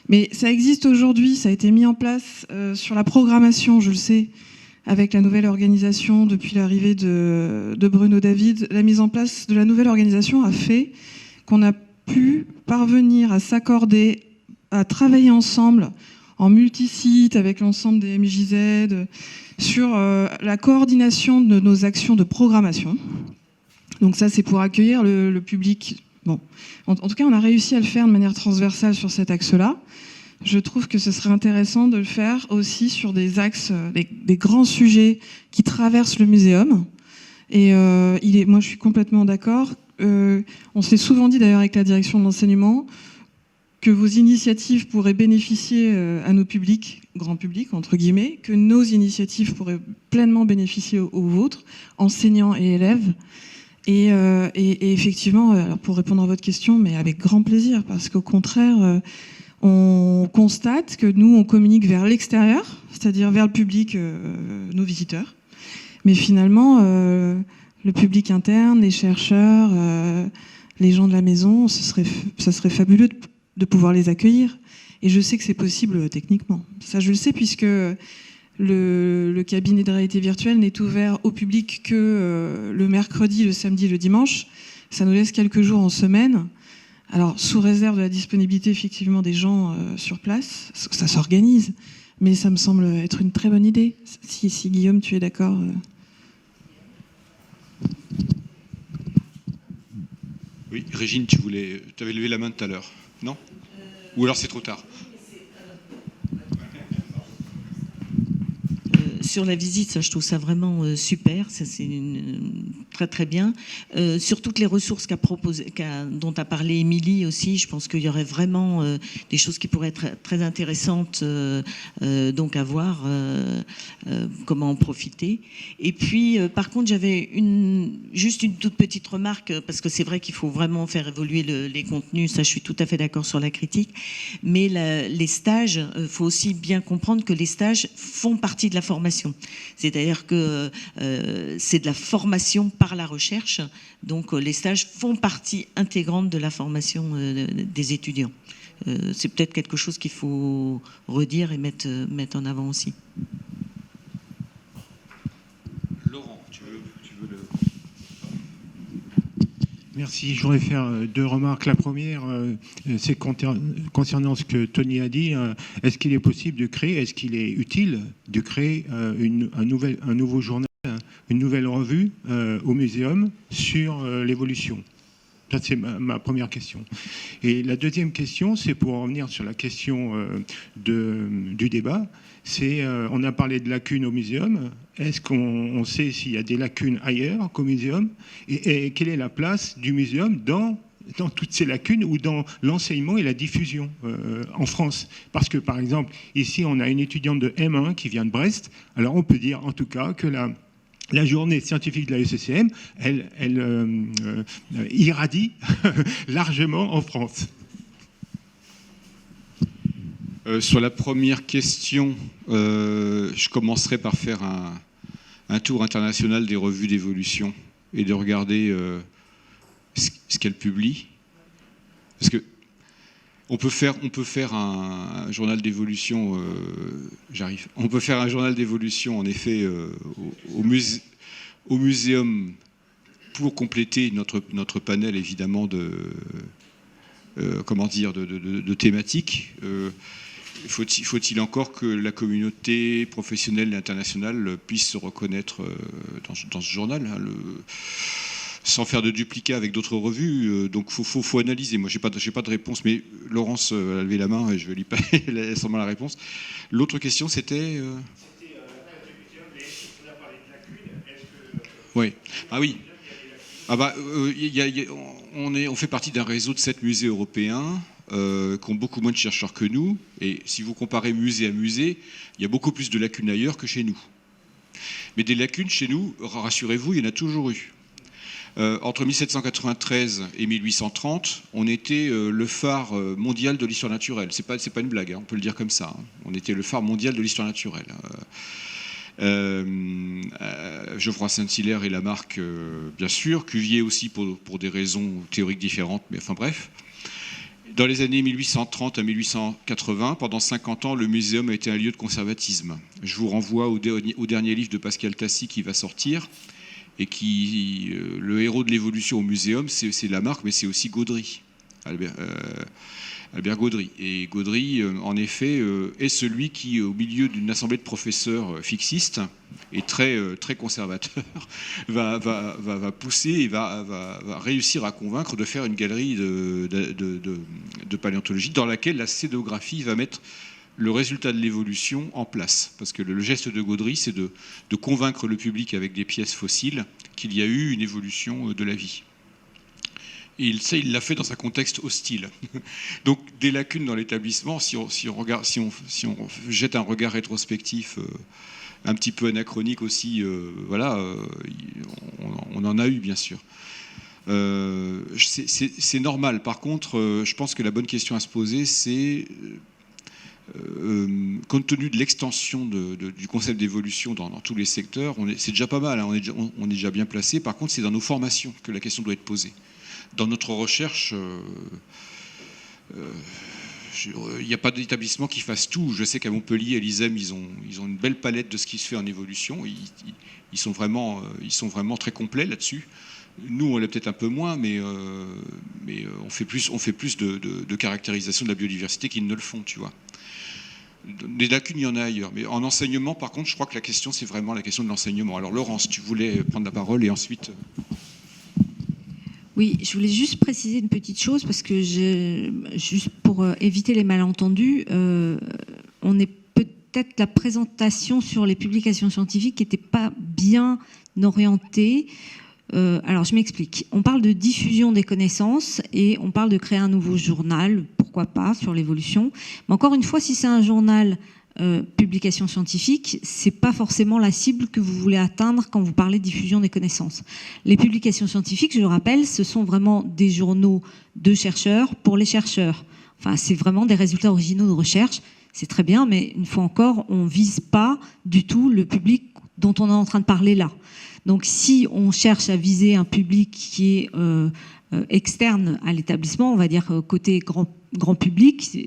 Mais ça existe aujourd'hui, ça a été mis en place sur la programmation, je le sais, avec la nouvelle organisation depuis l'arrivée de Bruno David. La mise en place de la nouvelle organisation a fait qu'on a pu parvenir à s'accorder, à travailler ensemble en multisite avec l'ensemble des MJZ sur la coordination de nos actions de programmation. Donc ça, c'est pour accueillir le public. Bon. En tout cas, on a réussi à le faire de manière transversale sur cet axe-là. Je trouve que ce serait intéressant de le faire aussi sur des axes, des grands sujets qui traversent le muséum. Et moi, je suis complètement d'accord. On s'est souvent dit d'ailleurs avec la direction de l'enseignement que vos initiatives pourraient bénéficier à nos publics, grand public entre guillemets, que nos initiatives pourraient pleinement bénéficier aux vôtres, enseignants et élèves. Et effectivement, alors pour répondre à votre question, mais avec grand plaisir, parce qu'au contraire, on constate que nous, on communique vers l'extérieur, c'est-à-dire vers le public, nos visiteurs. Mais finalement, le public interne, les chercheurs, les gens de la maison, ça serait fabuleux de pouvoir les accueillir. Et je sais que c'est possible techniquement. Ça, je le sais, puisque le cabinet de réalité virtuelle n'est ouvert au public que le mercredi, le samedi, le dimanche. Ça nous laisse quelques jours en semaine. Alors, sous réserve de la disponibilité effectivement des gens sur place, ça s'organise. Mais ça me semble être une très bonne idée. Si Guillaume, tu es d'accord. Oui, Régine, tu avais levé la main tout à l'heure, non? Ou alors c'est trop tard? Sur la visite, ça, je trouve ça vraiment super. Ça, c'est très très bien. Sur toutes les ressources dont a parlé Émilie aussi, je pense qu'il y aurait vraiment des choses qui pourraient être très intéressantes donc à voir comment en profiter. Et puis, par contre, j'avais juste une toute petite remarque, parce que c'est vrai qu'il faut vraiment faire évoluer les contenus. Ça, je suis tout à fait d'accord sur la critique. Mais les stages, il faut aussi bien comprendre que les stages font partie de la formation. C'est-à-dire que c'est de la formation par la recherche, donc les stages font partie intégrante de la formation des étudiants. C'est peut-être quelque chose qu'il faut redire et mettre en avant aussi. Laurent, tu veux le... Merci. Je voudrais faire deux remarques. La première, c'est concernant ce que Tony a dit. Est-ce qu'il est possible de créer, est-ce qu'il est utile de créer un nouveau journal, une nouvelle revue au muséum sur l'évolution? Ça, c'est ma première question. Et la deuxième question, c'est pour revenir sur la question du débat. On a parlé de lacunes au muséum. Est-ce qu'on sait s'il y a des lacunes ailleurs qu'au muséum, et quelle est la place du muséum dans toutes ces lacunes ou dans l'enseignement et la diffusion en France? Parce que, par exemple, ici, on a une étudiante de M1 qui vient de Brest. Alors, on peut dire, en tout cas, que la journée scientifique de la ECCM, elle irradie largement en France. Sur la première question, je commencerai par faire un tour international des revues d'évolution et de regarder ce qu'elles publient. Parce que on peut faire un journal d'évolution. J'arrive. On peut faire un journal d'évolution, en effet, au muséum pour compléter notre panel, évidemment, de thématiques. Faut-il encore que la communauté professionnelle et internationale puisse se reconnaître dans ce journal, hein, sans faire de duplicat avec d'autres revues. Donc faut analyser. Moi, j'ai pas de réponse, mais Laurence a levé la main et je vais lui passer sûrement la réponse. L'autre question, c'était... Oui. Ah oui. Ah bah, on fait partie d'un réseau de 7 musées européens qui ont beaucoup moins de chercheurs que nous. Et si vous comparez musée à musée, il y a beaucoup plus de lacunes ailleurs que chez nous. Mais des lacunes chez nous, rassurez-vous, il y en a toujours eu. Entre 1793 et 1830, on était le phare mondial de l'histoire naturelle. C'est pas une blague, hein, on peut le dire comme ça. Hein. On était le phare mondial de l'histoire naturelle. Geoffroy Saint-Hilaire et Lamarck, bien sûr. Cuvier aussi pour des raisons théoriques différentes, mais enfin bref. Dans les années 1830 à 1880, pendant 50 ans, le muséum a été un lieu de conservatisme. Je vous renvoie au dernier livre de Pascal Tassy qui va sortir, et qui, le héros de l'évolution au muséum, c'est Lamarck, mais c'est aussi Gaudry, Albert Gaudry. Et Gaudry, en effet, est celui qui, au milieu d'une assemblée de professeurs fixistes et très conservateurs, va pousser et va réussir à convaincre de faire une galerie de paléontologie dans laquelle la scénographie va mettre le résultat de l'évolution en place. Parce que le geste de Gaudry, c'est de convaincre le public avec des pièces fossiles qu'il y a eu une évolution de la vie. Et il l'a fait dans un contexte hostile. Donc des lacunes dans l'établissement, si on jette un regard rétrospectif un petit peu anachronique aussi, on en a eu, bien sûr. C'est normal. Par contre, je pense que la bonne question à se poser, c'est... compte tenu de l'extension du concept d'évolution dans tous les secteurs, c'est déjà pas mal, hein, on est déjà bien placé. Par contre, c'est dans nos formations que la question doit être posée. Dans notre recherche, Il n'y a pas d'établissement qui fasse tout. Je sais qu'à Montpellier, à l'ISEM, ils ont une belle palette de ce qui se fait en évolution. Ils sont vraiment très complets là-dessus. Nous, on l'est peut-être un peu moins, mais on fait plus de caractérisation de la biodiversité qu'ils ne le font, tu vois. Des lacunes, il y en a ailleurs. Mais en enseignement, par contre, je crois que la question, c'est vraiment la question de l'enseignement. Alors, Laurence, tu voulais prendre la parole et ensuite... Oui, je voulais juste préciser une petite chose parce que juste pour éviter les malentendus, on est peut-être la présentation sur les publications scientifiques qui n'était pas bien orientée. Alors je m'explique. On parle de diffusion des connaissances et on parle de créer un nouveau journal, pourquoi pas, sur l'évolution. Mais encore une fois, si c'est un journal publication scientifique, c'est pas forcément la cible que vous voulez atteindre quand vous parlez de diffusion des connaissances. Les publications scientifiques, je le rappelle, ce sont vraiment des journaux de chercheurs pour les chercheurs. Enfin, c'est vraiment des résultats originaux de recherche. C'est très bien, mais une fois encore, on vise pas du tout le public dont on est en train de parler là. Donc, si on cherche à viser un public qui est externe à l'établissement, on va dire côté grand public,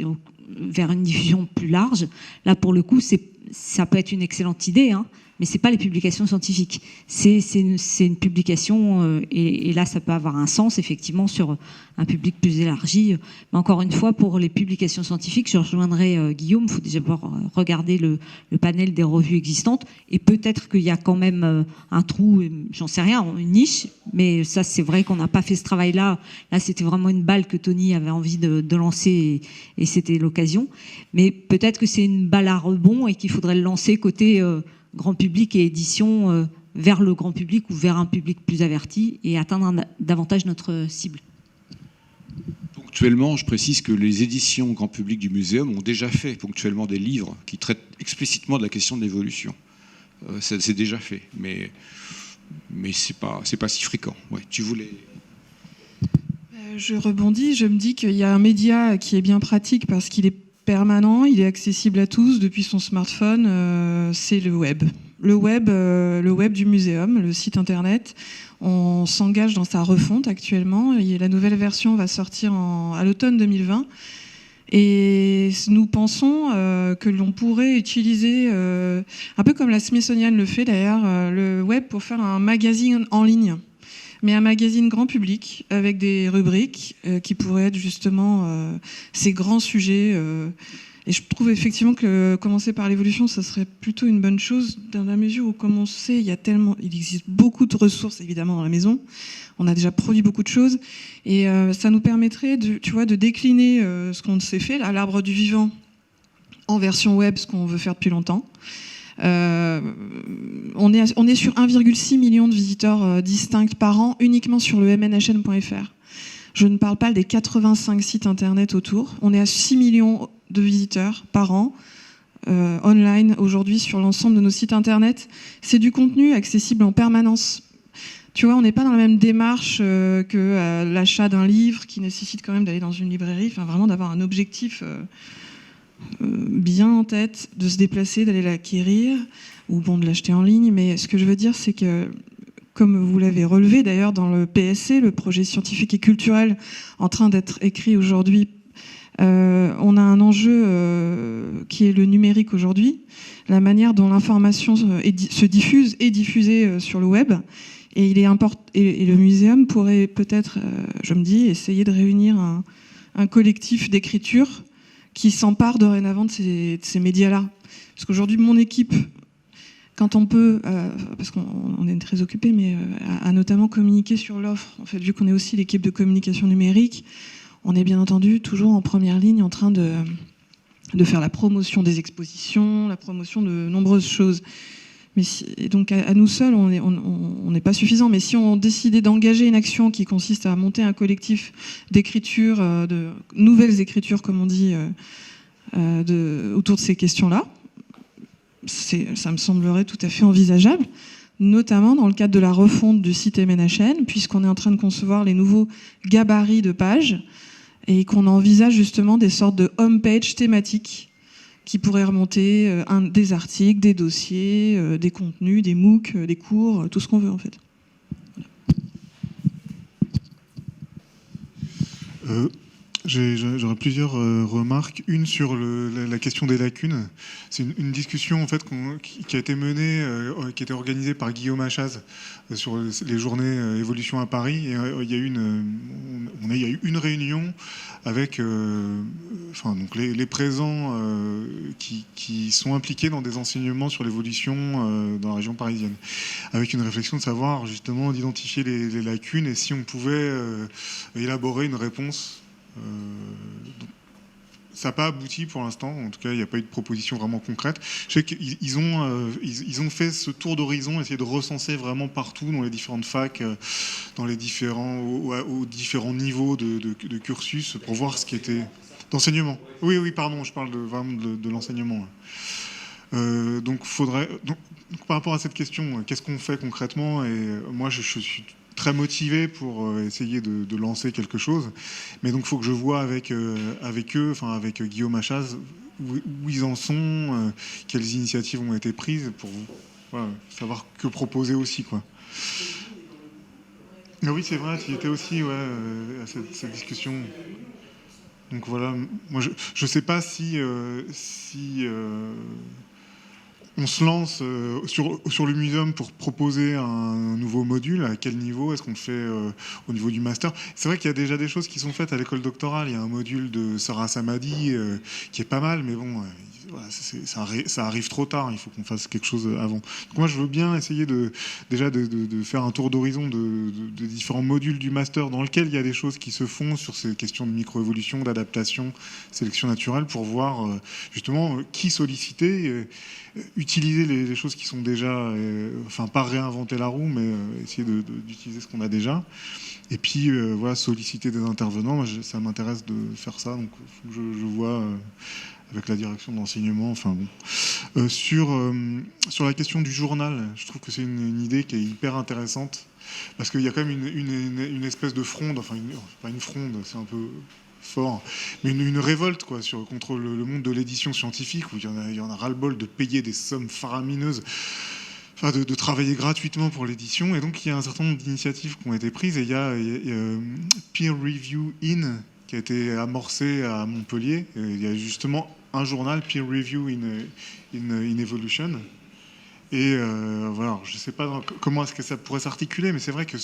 vers une diffusion plus large, là pour le coup ça peut être une excellente idée, hein, mais c'est pas les publications scientifiques, c'est une publication et là ça peut avoir un sens effectivement sur un public plus élargi, mais encore une fois pour les publications scientifiques je rejoindrai Guillaume, il faut déjà regarder le panel des revues existantes et peut-être qu'il y a quand même un trou, j'en sais rien, une niche, mais ça c'est vrai qu'on n'a pas fait ce travail là c'était vraiment une balle que Tony avait envie de lancer et c'était l'occasion, mais peut-être que c'est une balle à rebond et qu'il faudrait le lancer côté grand public et édition vers le grand public ou vers un public plus averti et atteindre davantage notre cible. Ponctuellement, je précise que les éditions grand public du muséum ont déjà fait ponctuellement des livres qui traitent explicitement de la question de l'évolution. C'est déjà fait, mais c'est pas si fréquent. Ouais, tu voulais... Je rebondis, je me dis qu'il y a un média qui est bien pratique parce qu'il est permanent, il est accessible à tous depuis son smartphone, c'est le web. Le web du muséum, le site internet. On s'engage dans sa refonte actuellement. Et la nouvelle version va sortir à l'automne 2020. Et nous pensons que l'on pourrait utiliser, un peu comme la Smithsonian le fait d'ailleurs, le web pour faire un magazine en ligne. Mais un magazine grand public avec des rubriques qui pourraient être justement ces grands sujets. Et je trouve effectivement que commencer par l'évolution, ça serait plutôt une bonne chose dans la mesure où, comme on sait, il existe beaucoup de ressources évidemment dans la maison. On a déjà produit beaucoup de choses et ça nous permettrait de décliner ce qu'on s'est fait, là, l'arbre du vivant en version web, ce qu'on veut faire depuis longtemps. On est sur 1,6 million de visiteurs distincts par an uniquement sur le mnhn.fr. Je ne parle pas des 85 sites internet autour. On est à 6 millions de visiteurs par an online aujourd'hui sur l'ensemble de nos sites internet. C'est du contenu accessible en permanence. Tu vois, on n'est pas dans la même démarche que l'achat d'un livre qui nécessite quand même d'aller dans une librairie, enfin vraiment d'avoir un objectif bien en tête, de se déplacer, d'aller l'acquérir, ou bon, de l'acheter en ligne. Mais ce que je veux dire, c'est que, comme vous l'avez relevé d'ailleurs dans le PSC, le projet scientifique et culturel en train d'être écrit aujourd'hui, on a un enjeu qui est le numérique aujourd'hui, la manière dont l'information se diffuse et diffusée sur le web. Et et le muséum pourrait peut-être, je me dis, essayer de réunir un collectif d'écriture qui s'empare dorénavant de ces médias-là. Parce qu'aujourd'hui, mon équipe, quand on peut, parce qu'on est très occupé, mais a notamment communiqué sur l'offre, en fait, vu qu'on est aussi l'équipe de communication numérique, on est bien entendu toujours en première ligne en train de faire la promotion des expositions, la promotion de nombreuses choses. Mais et donc à nous seuls, on n'est pas suffisant. Mais si on décidait d'engager une action qui consiste à monter un collectif d'écriture, de nouvelles écritures, comme on dit, autour de ces questions-là, ça me semblerait tout à fait envisageable, notamment dans le cadre de la refonte du site MNHN, puisqu'on est en train de concevoir les nouveaux gabarits de pages et qu'on envisage justement des sortes de home-page thématiques qui pourraient remonter des articles, des dossiers, des contenus, des MOOC, des cours, tout ce qu'on veut en fait. J'aurais plusieurs remarques. Une sur la question des lacunes. C'est une discussion en fait qui a été menée, qui a été organisée par Guillaume Achaz sur les journées évolution à Paris. Et, il y a eu une réunion avec donc les présents qui sont impliqués dans des enseignements sur l'évolution dans la région parisienne, avec une réflexion de savoir justement d'identifier les lacunes et si on pouvait élaborer une réponse. Ça n'a pas abouti pour l'instant, en tout cas il n'y a pas eu de proposition vraiment concrète. Je sais qu'ils ont fait ce tour d'horizon, essayer de recenser vraiment partout dans les différentes facs, dans les aux différents niveaux de cursus pour voir ce qui était d'enseignement. Oui, pardon, je parle vraiment de l'enseignement. Donc par rapport à cette question, qu'est-ce qu'on fait concrètement? Et moi je suis très motivé pour essayer de lancer quelque chose, mais donc il faut que je vois avec eux, avec Guillaume Achaz, où ils en sont, quelles initiatives ont été prises pour savoir que proposer aussi, quoi. Ah oui, c'est vrai, tu y étais aussi à cette discussion. Donc voilà, moi je sais pas si on se lance sur le muséum pour proposer un nouveau module. À quel niveau? Est-ce qu'on le fait au niveau du master? C'est vrai qu'il y a déjà des choses qui sont faites à l'école doctorale. Il y a un module de Sarah Samadi qui est pas mal, mais bon, ça arrive trop tard. Il faut qu'on fasse quelque chose avant. Donc moi, je veux bien essayer de faire un tour d'horizon de différents modules du master dans lequel il y a des choses qui se font sur ces questions de microévolution, d'adaptation, sélection naturelle, pour voir justement qui solliciter, utiliser les choses qui sont déjà, pas réinventer la roue, mais essayer d'utiliser ce qu'on a déjà. Et puis solliciter des intervenants. Moi, ça m'intéresse de faire ça, donc faut que je vois avec la direction d'enseignement. Sur la question du journal, je trouve que c'est une idée qui est hyper intéressante, parce qu'il y a quand même une espèce de fronde, pas une fronde, c'est un peu fort, mais une révolte contre le monde de l'édition scientifique, où il y en a ras-le-bol de payer des sommes faramineuses, de travailler gratuitement pour l'édition. Et donc il y a un certain nombre d'initiatives qui ont été prises, et il y a Peer Review In qui a été amorcé à Montpellier. Et il y a justement un journal, Peer Review in Evolution. Et je ne sais pas comment est-ce que ça pourrait s'articuler, mais c'est vrai que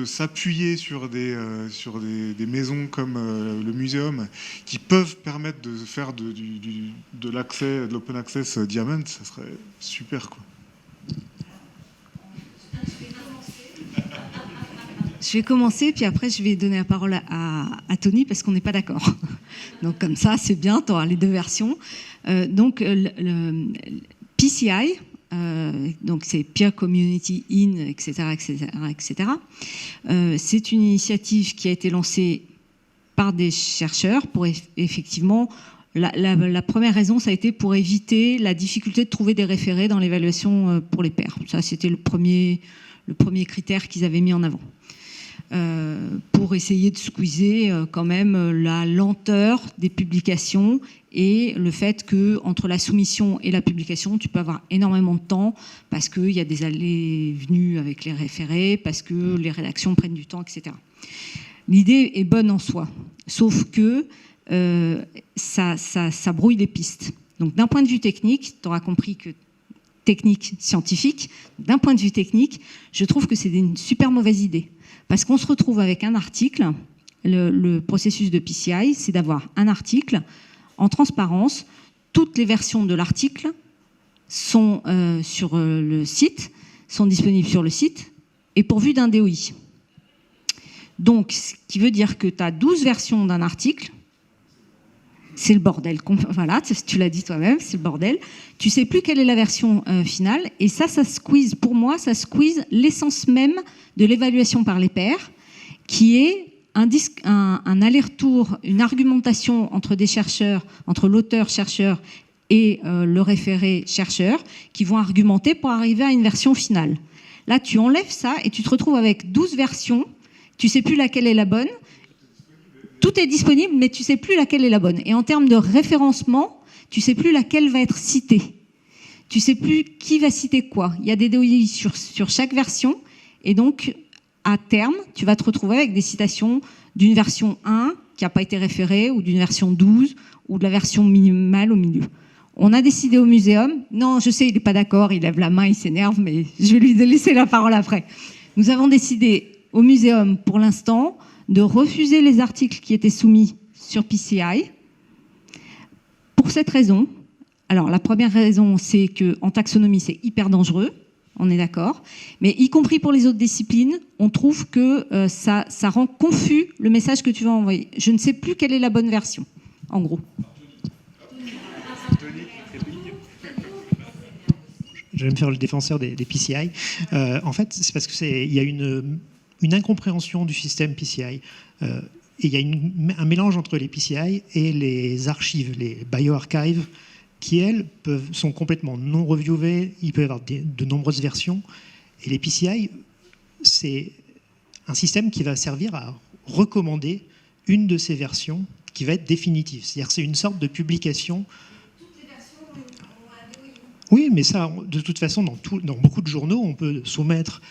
s'appuyer sur des maisons comme le muséum, qui peuvent permettre de faire de l'accès, de l'open access Diamond, ça serait super, quoi. Je vais commencer, puis après je vais donner la parole à Tony, parce qu'on n'est pas d'accord. Donc comme ça, c'est bien, tu auras les deux versions. Le PCI, donc c'est Peer Community In, etc., c'est une initiative qui a été lancée par des chercheurs pour effectivement... La première raison, ça a été pour éviter la difficulté de trouver des référés dans l'évaluation pour les pairs. Ça, c'était le premier critère qu'ils avaient mis en avant. Pour essayer de squeezer quand même la lenteur des publications et le fait que entre la soumission et la publication, tu peux avoir énormément de temps parce qu'il y a des allées et venues avec les référés, parce que les rédactions prennent du temps, etc. L'idée est bonne en soi, sauf que ça brouille les pistes. Donc d'un point de vue technique, tu auras compris que technique scientifique, d'un point de vue technique, je trouve que c'est une super mauvaise idée. Parce qu'on se retrouve avec un article, le processus de PCI, c'est d'avoir un article en transparence. Toutes les versions de l'article sont sur le site, sont disponibles sur le site et pourvues d'un DOI. Donc, ce qui veut dire que tu as 12 versions d'un article. C'est le bordel. Voilà, tu l'as dit toi-même, c'est le bordel. Tu ne sais plus quelle est la version finale. Et ça squeeze, pour moi, ça squeeze l'essence même de l'évaluation par les pairs, qui est un aller-retour, une argumentation entre des chercheurs, entre l'auteur-chercheur et le référé chercheur, qui vont argumenter pour arriver à une version finale. Là, tu enlèves ça et tu te retrouves avec 12 versions. Tu ne sais plus laquelle est la bonne. Tout est disponible, mais tu ne sais plus laquelle est la bonne. Et en termes de référencement, tu ne sais plus laquelle va être citée. Tu ne sais plus qui va citer quoi. Il y a des DOI sur chaque version. Et donc, à terme, tu vas te retrouver avec des citations d'une version 1 qui n'a pas été référée, ou d'une version 12, ou de la version minimale au milieu. On a décidé au muséum, non, je sais, il n'est pas d'accord, il lève la main, il s'énerve, mais je vais lui laisser la parole après. Nous avons décidé au muséum, pour l'instant, de refuser les articles qui étaient soumis sur PCI. Pour cette raison, alors la première raison, c'est qu'en taxonomie, c'est hyper dangereux, on est d'accord, mais y compris pour les autres disciplines, on trouve que ça rend confus le message que tu vas envoyer. Je ne sais plus quelle est la bonne version, en gros. Je vais me faire le défenseur des PCI. En fait, c'est parce qu'il y a une incompréhension du système PCI. Et il y a un mélange entre les PCI et les archives, les bioarchives, qui, elles, sont complètement non reviewées. Il peut y avoir de nombreuses versions. Et les PCI, c'est un système qui va servir à recommander une de ces versions qui va être définitive. C'est-à-dire que c'est une sorte de publication. Oui, mais ça, de toute façon, dans beaucoup de journaux, on peut soumettre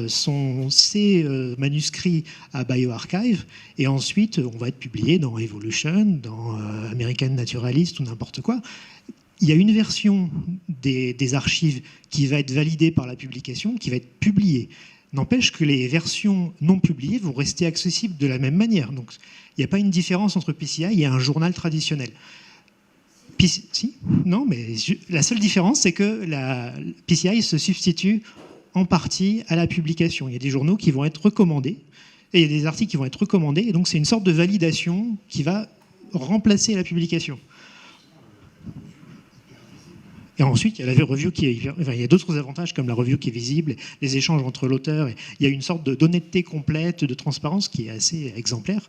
ses manuscrits à bioarchive, et ensuite, on va être publié dans Evolution, dans American Naturalist ou n'importe quoi. Il y a une version des archives qui va être validée par la publication, qui va être publiée. N'empêche que les versions non publiées vont rester accessibles de la même manière. Donc, il n'y a pas une différence entre PCI et un journal traditionnel. Si, non, mais la seule différence, c'est que la PCI se substitue en partie à la publication. Il y a des journaux qui vont être recommandés, et il y a des articles qui vont être recommandés, et donc c'est une sorte de validation qui va remplacer la publication. Et ensuite, il y a la review il y a d'autres avantages comme la review qui est visible, les échanges entre l'auteur. Il y a une sorte d'honnêteté complète, de transparence qui est assez exemplaire,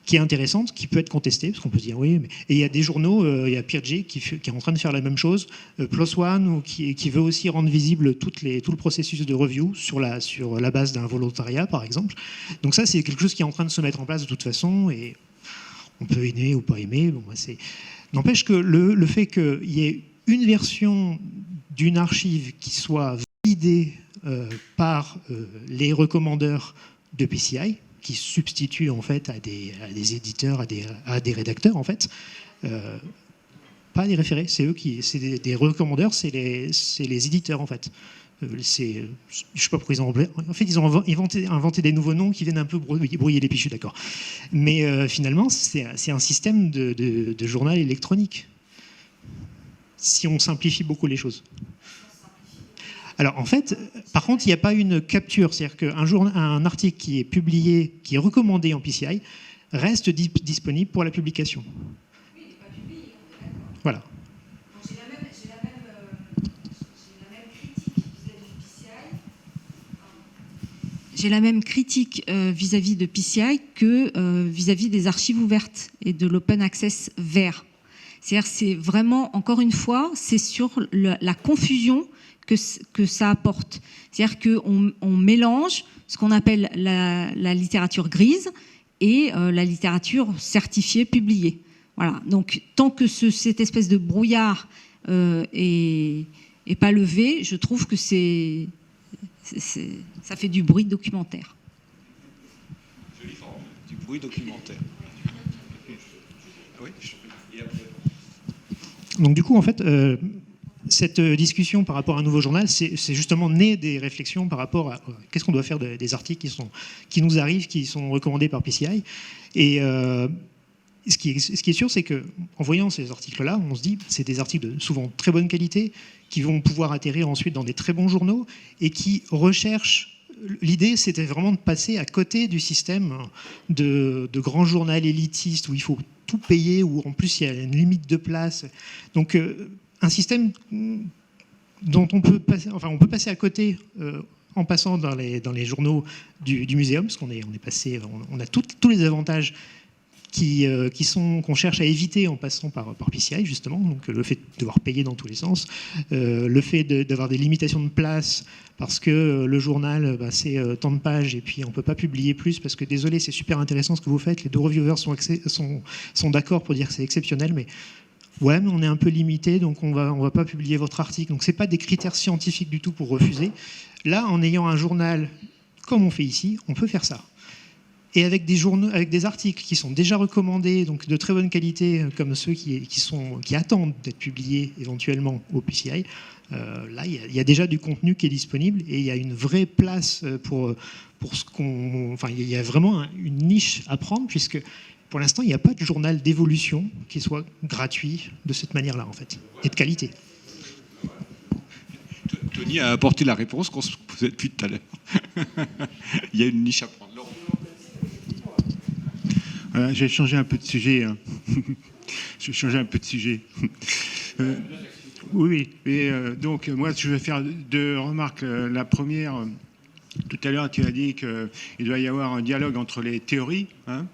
qui est intéressante, qui peut être contestée, parce qu'on peut se dire oui. Et il y a des journaux, il y a Peergy qui est en train de faire la même chose, PLOS ONE, qui veut aussi rendre visible tout le processus de review sur la base d'un volontariat, par exemple. Donc ça, c'est quelque chose qui est en train de se mettre en place de toute façon, et on peut aimer ou pas aimer. Bon, n'empêche que le fait qu'il y ait une version d'une archive qui soit validée par les recommandeurs de PCI, qui substituent en fait à des éditeurs, à des rédacteurs en fait, pas des référés, c'est eux c'est des recommandeurs, c'est les éditeurs en fait. Je sais pas pourquoi ils ont en fait ils ont inventé des nouveaux noms qui viennent un peu brouiller les piches, d'accord. Mais finalement c'est un système de journal électronique. Si on simplifie beaucoup les choses. Alors en fait, par contre, il n'y a pas une capture, c'est-à-dire qu'un article qui est publié, qui est recommandé en PCI, reste disponible pour la publication. Oui, il n'est pas publié. Voilà. J'ai la même critique vis-à-vis de PCI. J'ai la même critique vis-à-vis de PCI que vis-à-vis des archives ouvertes et de l'open access vert. C'est-à-dire, c'est vraiment, encore une fois, c'est sur la confusion que ça apporte. C'est-à-dire qu'on mélange ce qu'on appelle la littérature grise et la littérature certifiée, publiée. Voilà. Donc, tant que cette espèce de brouillard est pas levé, je trouve que ça fait du bruit documentaire. Jolie forme, du bruit documentaire. Oui, donc du coup, en fait, cette discussion par rapport à un nouveau journal, c'est justement né des réflexions par rapport à qu'est-ce qu'on doit faire des articles qui nous arrivent, qui sont recommandés par PCI. Et ce qui est sûr, c'est qu'en voyant ces articles-là, on se dit c'est des articles de souvent très bonne qualité, qui vont pouvoir atterrir ensuite dans des très bons journaux et qui recherchent. L'idée, c'était vraiment de passer à côté du système de grand journal élitiste où il faut tout payer, où en plus il y a une limite de place. Donc un système dont on peut passer à côté en passant dans les journaux du muséum, parce on a tous les avantages qu'on cherche à éviter en passant par PCI, justement. Donc le fait de devoir payer dans tous les sens, le fait d'avoir des limitations de place, parce que le journal, c'est tant de pages, et puis on ne peut pas publier plus, parce que désolé, c'est super intéressant ce que vous faites, les deux reviewers sont d'accord pour dire que c'est exceptionnel, mais ouais, mais on est un peu limité, donc on va pas publier votre article. Donc c'est pas des critères scientifiques du tout pour refuser. Là, en ayant un journal comme on fait ici, on peut faire ça. Et avec des journaux, avec des articles qui sont déjà recommandés, donc de très bonne qualité, comme ceux qui attendent d'être publiés éventuellement au PCI, là, il y a déjà du contenu qui est disponible et il y a une vraie place pour ce qu'on... Enfin, il y a vraiment une niche à prendre, puisque pour l'instant, il n'y a pas de journal d'évolution qui soit gratuit de cette manière-là, en fait, et de qualité. Tony a apporté la réponse qu'on se posait depuis tout à l'heure. Il y a une niche à prendre. Voilà, j'ai changé un peu de sujet. Hein. Je vais changer un peu de sujet. Oui, et donc moi je vais faire deux remarques. La première, tout à l'heure tu as dit qu'il doit y avoir un dialogue entre les théories, hein,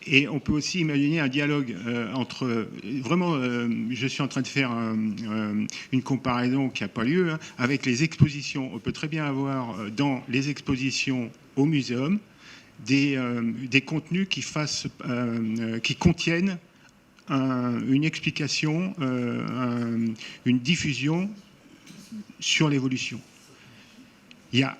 et on peut aussi imaginer un dialogue entre... Vraiment, je suis en train de faire une comparaison qui n'a pas lieu, hein, avec les expositions. On peut très bien avoir dans les expositions au muséum des contenus qui contiennent une explication, une diffusion sur l'évolution. Il y a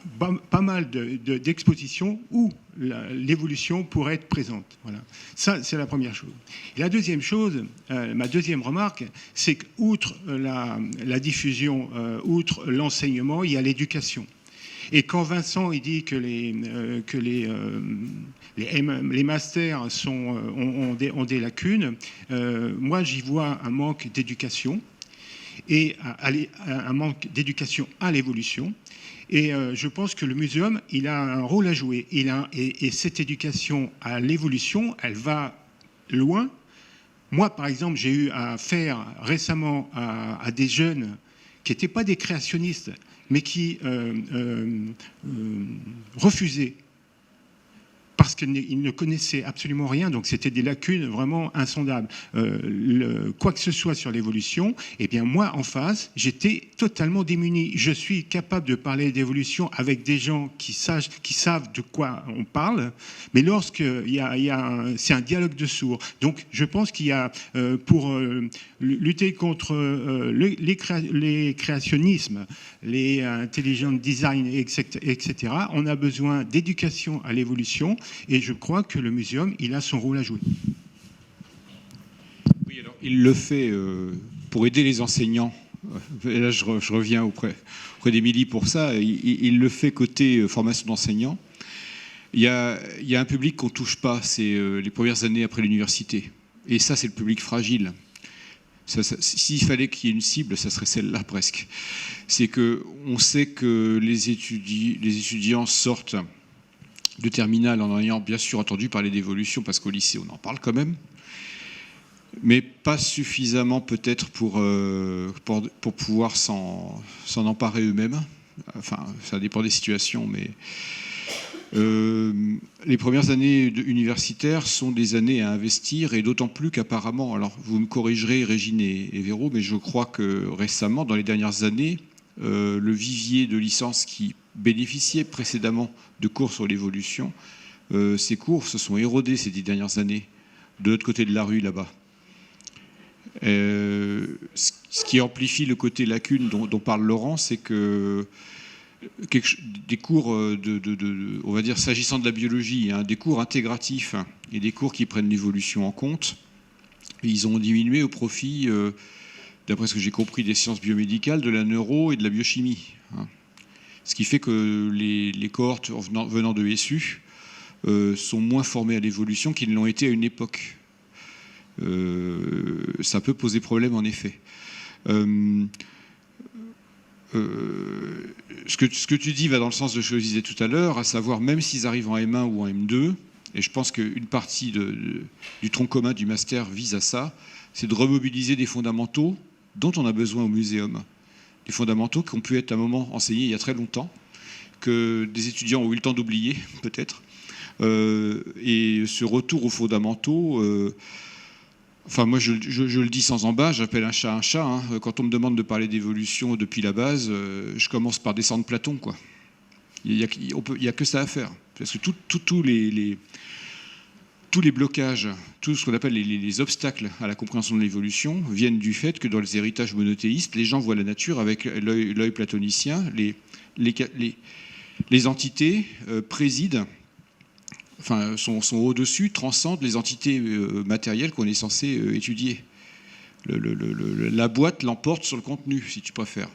pas mal d'expositions où l'évolution pourrait être présente. Voilà. Ça, c'est la première chose. Et la deuxième chose, ma deuxième remarque, c'est qu'outre la diffusion, outre l'enseignement, il y a l'éducation. Et quand Vincent il dit que les masters ont des lacunes, moi j'y vois un manque d'éducation et un manque d'éducation à l'évolution. Et je pense que le muséum, il a un rôle à jouer. Et cette éducation à l'évolution, elle va loin. Moi, par exemple, j'ai eu affaire récemment à des jeunes qui n'étaient pas des créationnistes, mais qui refusaient parce qu'ils ne connaissaient absolument rien, donc c'était des lacunes vraiment insondables. Quoi que ce soit sur l'évolution, eh bien moi, en face, j'étais totalement démuni. Je suis capable de parler d'évolution avec des gens qui savent de quoi on parle, mais c'est un dialogue de sourds. Donc je pense qu'il y a, pour lutter contre les créationnismes, les intelligent design, etc., on a besoin d'éducation à l'évolution. Et je crois que le muséum, il a son rôle à jouer. Oui, alors, il le fait pour aider les enseignants. Et là, je reviens auprès d'Émilie pour ça. Il le fait côté formation d'enseignants. Il y a un public qu'on ne touche pas, c'est les premières années après l'université. Et ça, c'est le public fragile. S'il fallait qu'il y ait une cible, ça serait celle-là presque. C'est qu'on sait que les étudiants sortent de terminale en ayant bien sûr entendu parler d'évolution, parce qu'au lycée on en parle quand même, mais pas suffisamment peut-être pour pouvoir s'en emparer eux-mêmes. Enfin, ça dépend des situations, mais les premières années universitaires sont des années à investir, et d'autant plus qu'apparemment, alors vous me corrigerez Régine et Véro, mais je crois que récemment, dans les dernières années, le vivier de licences qui bénéficiait précédemment de cours sur l'évolution, ces cours se sont érodés ces 10 dernières années, de l'autre côté de la rue, là-bas. Ce qui amplifie le côté lacune dont parle Laurent, c'est que des cours, on va dire, s'agissant de la biologie, hein, des cours intégratifs et des cours qui prennent l'évolution en compte, ils ont diminué au profit, d'après ce que j'ai compris, des sciences biomédicales, de la neuro et de la biochimie. Hein. Ce qui fait que les cohortes venant de SU sont moins formées à l'évolution qu'ils ne l'ont été à une époque. Ça peut poser problème en effet. Ce que tu dis va dans le sens de ce que je disais tout à l'heure, à savoir même s'ils arrivent en M1 ou en M2, et je pense qu'une partie du tronc commun du master vise à ça, c'est de remobiliser des fondamentaux dont on a besoin au muséum. Des fondamentaux qui ont pu être à un moment enseignés il y a très longtemps, que des étudiants ont eu le temps d'oublier, peut-être. Et ce retour aux fondamentaux, enfin moi je le dis sans embâche, j'appelle un chat un chat. Hein. Quand on me demande de parler d'évolution depuis la base, je commence par descendre Platon, quoi. Il n'y a que ça à faire. Parce que tous les blocages, tout ce qu'on appelle les obstacles à la compréhension de l'évolution viennent du fait que dans les héritages monothéistes, les gens voient la nature avec l'œil platonicien. les entités président, enfin, sont au-dessus, transcendent les entités matérielles qu'on est censé étudier. La boîte l'emporte sur le contenu, si tu préfères.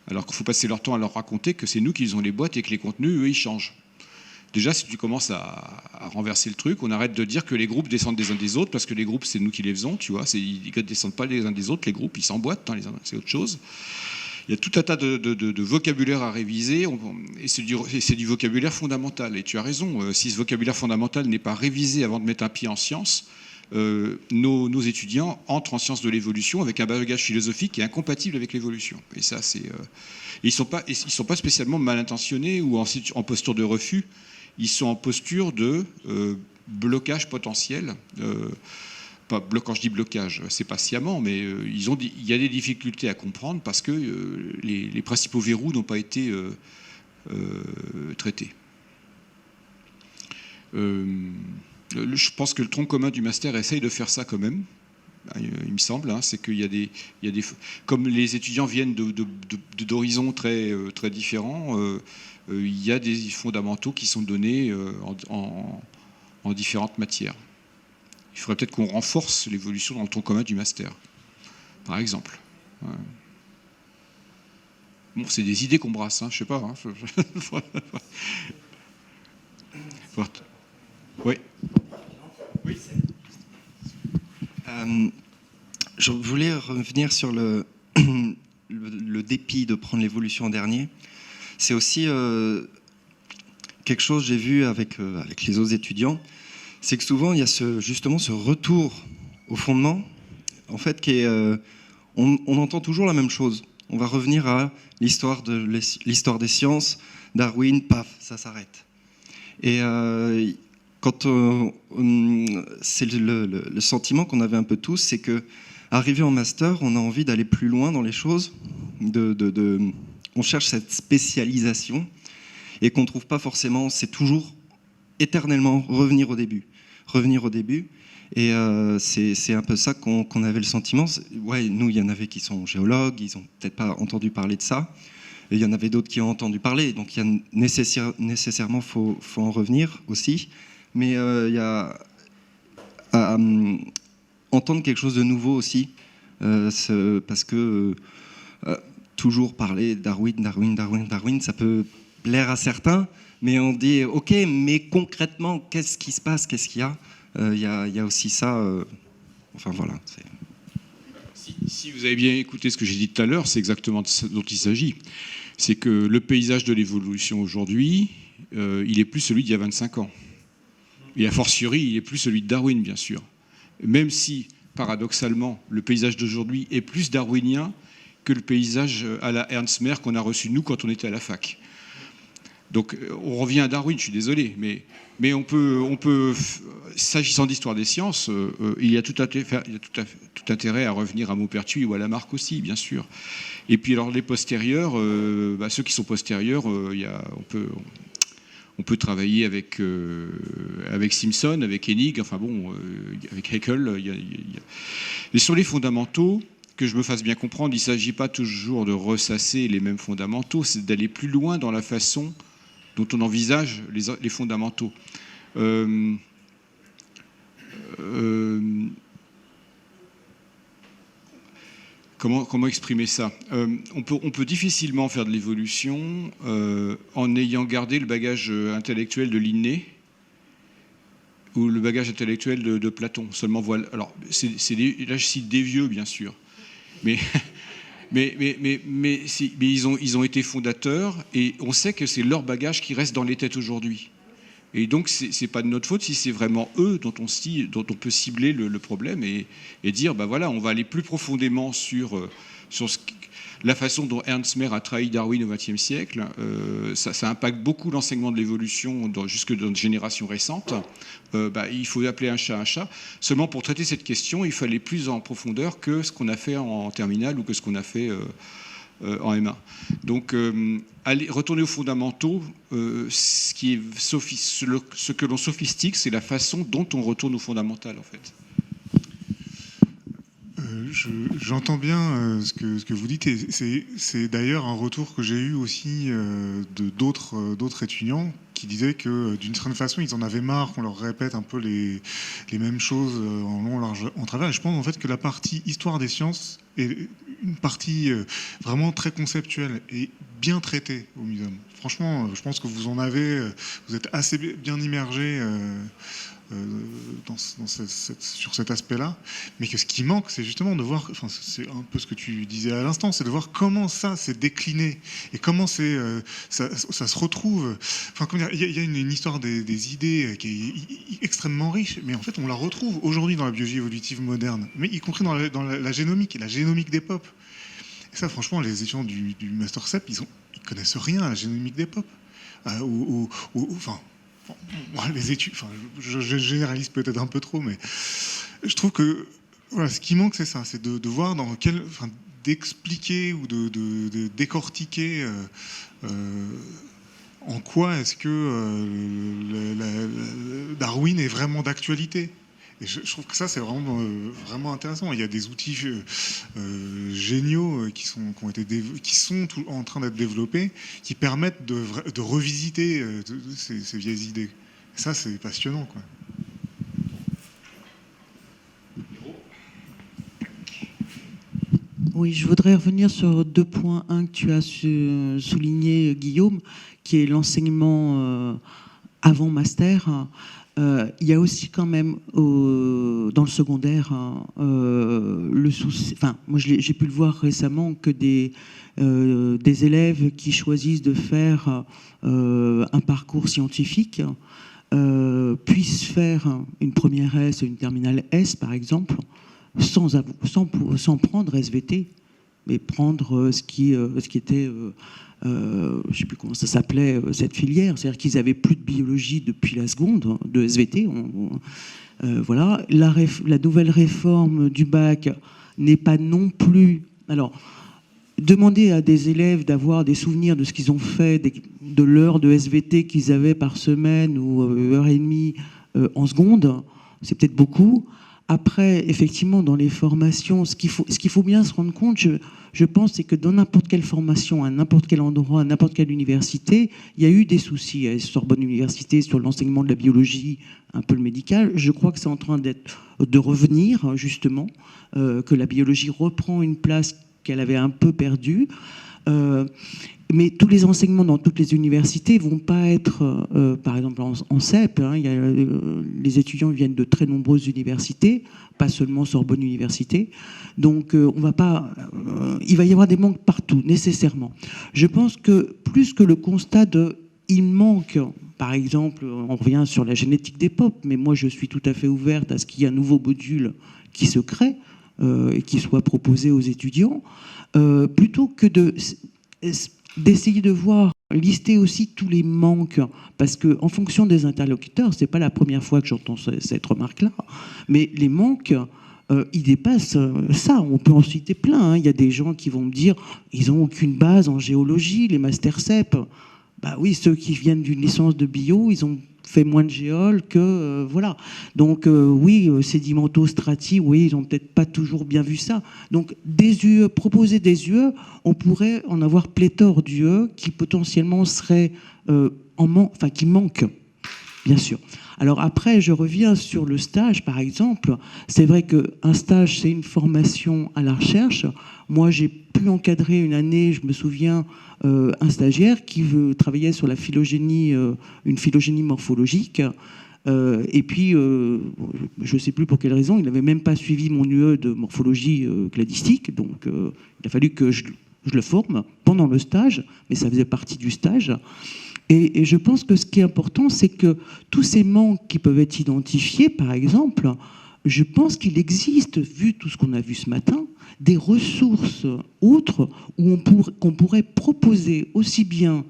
Alors qu'il faut passer leur temps à leur raconter que c'est nous qui faisons les boîtes et que les contenus, eux, ils changent. Déjà, si tu commences à renverser le truc, on arrête de dire que les groupes descendent des uns des autres, parce que les groupes, c'est nous qui les faisons, tu vois. Ils ne descendent pas les uns des autres, les groupes, ils s'emboîtent, hein, c'est autre chose. Il y a tout un tas de vocabulaire à réviser, et c'est du vocabulaire fondamental. Et tu as raison, si ce vocabulaire fondamental n'est pas révisé avant de mettre un pied en sciences, nos étudiants entrent en sciences de l'évolution avec un bagage philosophique qui est incompatible avec l'évolution. Et ça, ils sont pas spécialement mal intentionnés ou en posture de refus. Ils sont en posture de blocage potentiel. Quand je dis blocage, c'est pas sciemment, mais il y a des difficultés à comprendre parce que les principaux verrous n'ont pas été traités. Je pense que le tronc commun du master essaye de faire ça quand même. Il me semble, hein, c'est qu'il y a des, comme les étudiants viennent d'horizons très différents, il y a des fondamentaux qui sont donnés en différentes matières. Il faudrait peut-être qu'on renforce l'évolution dans le tronc commun du master, par exemple. Ouais. Bon, c'est des idées qu'on brasse, hein, je sais pas. Hein. Oui. Oui. Je voulais revenir sur le dépit de prendre l'évolution en dernier. C'est aussi quelque chose que j'ai vu avec les autres étudiants, c'est que souvent il y a justement ce retour au fondement, en fait, on entend toujours la même chose. On va revenir à l'histoire des sciences, Darwin, paf, ça s'arrête. Et quand c'est le sentiment qu'on avait un peu tous, c'est que arrivé en master, on a envie d'aller plus loin dans les choses, on cherche cette spécialisation et qu'on ne trouve pas forcément, c'est toujours éternellement revenir au début. Et c'est un peu ça qu'on avait le sentiment. Ouais, nous, il y en avait qui sont géologues, ils n'ont peut-être pas entendu parler de ça. Et il y en avait d'autres qui ont entendu parler. Donc il y a nécessairement, faut en revenir aussi. Mais il y a à entendre quelque chose de nouveau aussi. Parce que toujours parler Darwin, ça peut plaire à certains. Mais on dit, ok, mais concrètement, qu'est-ce qui se passe, qu'est-ce qu'il y a ? Il y a aussi ça. Enfin voilà. Si vous avez bien écouté ce que j'ai dit tout à l'heure, c'est exactement de ce dont il s'agit. C'est que le paysage de l'évolution aujourd'hui, il est plus celui d'il y a 25 ans. Et a fortiori, il est plus celui de Darwin, bien sûr. Même si, paradoxalement, le paysage d'aujourd'hui est plus darwinien que le paysage à la Ernst Mayr qu'on a reçu, nous, quand on était à la fac. Donc on revient à Darwin, je suis désolé, mais on peut s'agissant d'histoire des sciences, il y a tout intérêt à revenir à Maupertuis ou à Lamarck aussi, bien sûr. Et puis alors les postérieurs, ceux qui sont postérieurs, on peut travailler avec Simpson, avec Hennig, enfin bon, avec Haeckel. Et sur les fondamentaux, que je me fasse bien comprendre, il ne s'agit pas toujours de ressasser les mêmes fondamentaux, c'est d'aller plus loin dans la façon dont on envisage les fondamentaux. Comment exprimer ça ? On peut difficilement faire de l'évolution en ayant gardé le bagage intellectuel de Linné ou le bagage intellectuel de Platon. Seulement voilà. Alors, là, je cite des vieux, bien sûr, mais ils ont été fondateurs et on sait que c'est leur bagage qui reste dans les têtes aujourd'hui. Et donc, c'est pas de notre faute si c'est vraiment eux dont on peut cibler le problème et dire, voilà, on va aller plus profondément sur la façon dont Ernst Mayr a trahi Darwin au XXe siècle. Ça impacte beaucoup l'enseignement de l'évolution jusque dans une génération récente. Il faut appeler un chat. Seulement, pour traiter cette question, il faut aller plus en profondeur que ce qu'on a fait en terminale ou que ce qu'on a fait en M1. Donc, retourner aux fondamentaux, ce que l'on sophistique, c'est la façon dont on retourne aux fondamentales, en fait. J'entends bien ce que vous dites, et c'est d'ailleurs un retour que j'ai eu aussi de d'autres étudiants qui disaient que d'une certaine façon ils en avaient marre qu'on leur répète un peu les mêmes choses en long, large, en travers. Et je pense en fait que la partie histoire des sciences est une partie vraiment très conceptuelle et bien traitée au muséum. Franchement, je pense que vous êtes assez bien immergé sur cet aspect-là, mais que ce qui manque, c'est justement de voir, enfin, c'est un peu ce que tu disais à l'instant, c'est de voir comment ça s'est décliné et comment ça se retrouve. Enfin, il y a une histoire des idées qui est extrêmement riche, mais en fait, on la retrouve aujourd'hui dans la biologie évolutive moderne, mais y compris dans la génomique et la génomique des POP. Et ça, franchement, les étudiants du Master CEP, ils connaissent rien à la génomique des POP. Les études, je généralise peut-être un peu trop, mais je trouve que voilà, ce qui manque, c'est ça, c'est de voir d'expliquer ou de décortiquer en quoi est-ce que Darwin est vraiment d'actualité. Et je trouve que ça, c'est vraiment intéressant. Il y a des outils géniaux qui sont en train d'être développés, qui permettent de revisiter ces vieilles idées. Et ça, c'est passionnant, quoi. Oui, je voudrais revenir sur 2 points. Un que tu as souligné, Guillaume, qui est l'enseignement avant master. Il y a aussi quand même dans le secondaire le souci. Enfin, moi j'ai pu le voir récemment que des élèves qui choisissent de faire un parcours scientifique puissent faire une première S, une terminale S par exemple, sans prendre SVT, mais prendre ce qui était je ne sais plus comment ça s'appelait, cette filière. C'est-à-dire qu'ils n'avaient plus de biologie depuis la seconde, de SVT. Voilà. La nouvelle réforme du bac n'est pas non plus... Alors, demander à des élèves d'avoir des souvenirs de ce qu'ils ont fait, de l'heure de SVT qu'ils avaient par semaine ou heure et demie en seconde, c'est peut-être beaucoup. Après, effectivement, dans les formations, ce qu'il faut bien se rendre compte, je pense, c'est que dans n'importe quelle formation, à n'importe quel endroit, à n'importe quelle université, il y a eu des soucis à Sorbonne Université sur l'enseignement de la biologie, un peu le médical. Je crois que c'est en train de revenir, justement, que la biologie reprend une place qu'elle avait un peu perdue. Mais tous les enseignements dans toutes les universités vont pas être, par exemple en CEP, les étudiants viennent de très nombreuses universités, pas seulement Sorbonne Université. Donc on va pas, il va y avoir des manques partout, nécessairement. Je pense que plus que le constat il manque, par exemple, on revient sur la génétique des POP, mais moi je suis tout à fait ouverte à ce qu'il y ait un nouveau module qui se crée et qui soit proposé aux étudiants, plutôt que d'essayer de voir, lister aussi tous les manques, parce que en fonction des interlocuteurs, c'est pas la première fois que j'entends cette remarque-là, mais les manques, ils dépassent ça. On peut en citer plein. Il y a des gens qui vont me dire, ils n'ont aucune base en géologie, les Master CEP. Bah oui, ceux qui viennent d'une licence de bio, ils ont fait moins de géol que... voilà. Donc oui, sédimentaux, strati, oui, ils n'ont peut-être pas toujours bien vu ça. Donc des UE, proposer des UE, on pourrait en avoir pléthore d'UE qui potentiellement seraient qui manquent, bien sûr. Alors après, je reviens sur le stage, par exemple. C'est vrai qu'un stage, c'est une formation à la recherche. Moi, j'ai pu encadrer une année, je me souviens, un stagiaire qui travaillait sur la phylogénie, une phylogénie morphologique. Et puis, je ne sais plus pour quelle raison, il n'avait même pas suivi mon UE de morphologie cladistique. Donc, il a fallu que je le forme pendant le stage, mais ça faisait partie du stage. Et je pense que ce qui est important, c'est que tous ces manques qui peuvent être identifiés, par exemple, je pense qu'il existe, vu tout ce qu'on a vu ce matin, des ressources autres qu'on pourrait proposer aussi bien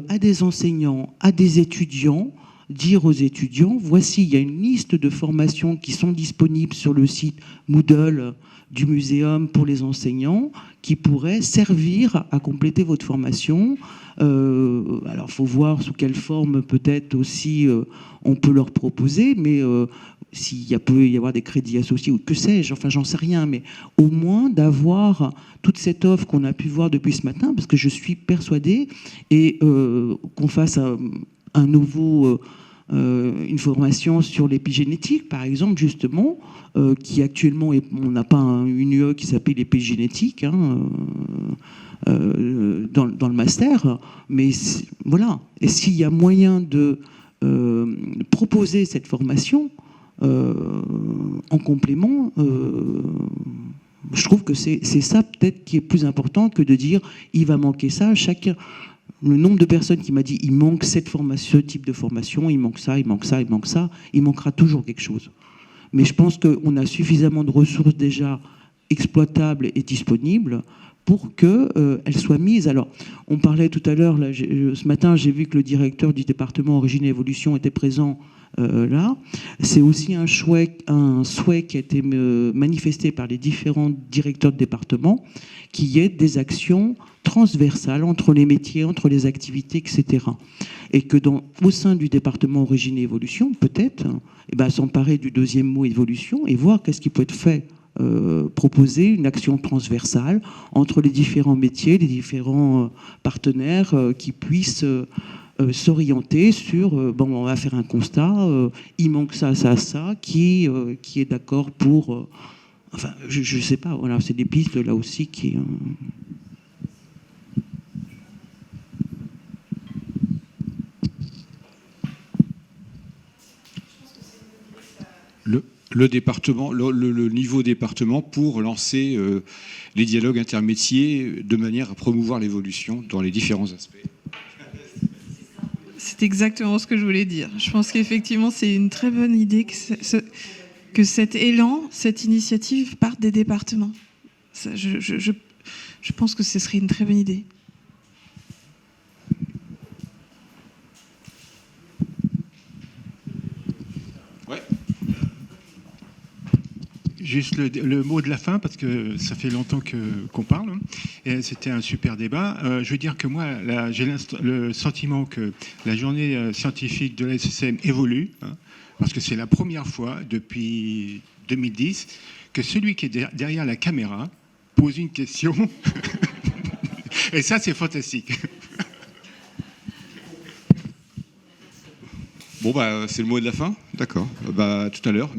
à des enseignants, à des étudiants, dire aux étudiants, voici, il y a une liste de formations qui sont disponibles sur le site Moodle du muséum pour les enseignants, qui pourraient servir à compléter votre formation. Alors, il faut voir sous quelle forme peut-être aussi on peut leur proposer, mais s'il peut y avoir des crédits associés ou que sais-je, enfin j'en sais rien, mais au moins d'avoir toute cette offre qu'on a pu voir depuis ce matin, parce que je suis persuadée, et qu'on fasse un nouveau... une formation sur l'épigénétique, par exemple, justement, qui actuellement, on n'a pas une UE qui s'appelle l'épigénétique dans le master, mais voilà. Et s'il y a moyen de proposer cette formation en complément, je trouve que c'est ça peut-être qui est plus important que de dire il va manquer ça. Chacun, le nombre de personnes qui m'a dit il manque ce type de formation, il manque ça, il manque ça, il manque ça, il manquera toujours quelque chose. Mais je pense qu'on a suffisamment de ressources déjà exploitables et disponibles pour qu'elles soient mises. Alors, on parlait tout à l'heure, ce matin, j'ai vu que le directeur du département Origine et Évolution était présent là. C'est aussi un souhait qui a été manifesté par les différents directeurs de département, qu'il y ait des actions transversales entre les métiers, entre les activités, etc. Et que au sein du département Origine et Évolution, peut-être, s'emparer du deuxième mot évolution et voir qu'est-ce qui peut être fait. Proposer une action transversale entre les différents métiers, les différents partenaires qui puissent s'orienter sur on va faire un constat, il manque ça, ça, ça, qui est d'accord pour... enfin, je ne sais pas, voilà, c'est des pistes là aussi qui... Le département, le niveau département pour lancer les dialogues intermétiers de manière à promouvoir l'évolution dans les différents aspects. C'est exactement ce que je voulais dire. Je pense qu'effectivement, c'est une très bonne idée que cet élan, cette initiative parte des départements. Ça, je pense que ce serait une très bonne idée. Juste le mot de la fin, parce que ça fait longtemps qu'on parle, et c'était un super débat. Je veux dire que moi, j'ai le sentiment que la journée scientifique de la SSM évolue, parce que c'est la première fois depuis 2010 que celui qui est derrière la caméra pose une question. Et ça, c'est fantastique. Bon, c'est le mot de la fin. D'accord. Tout à l'heure.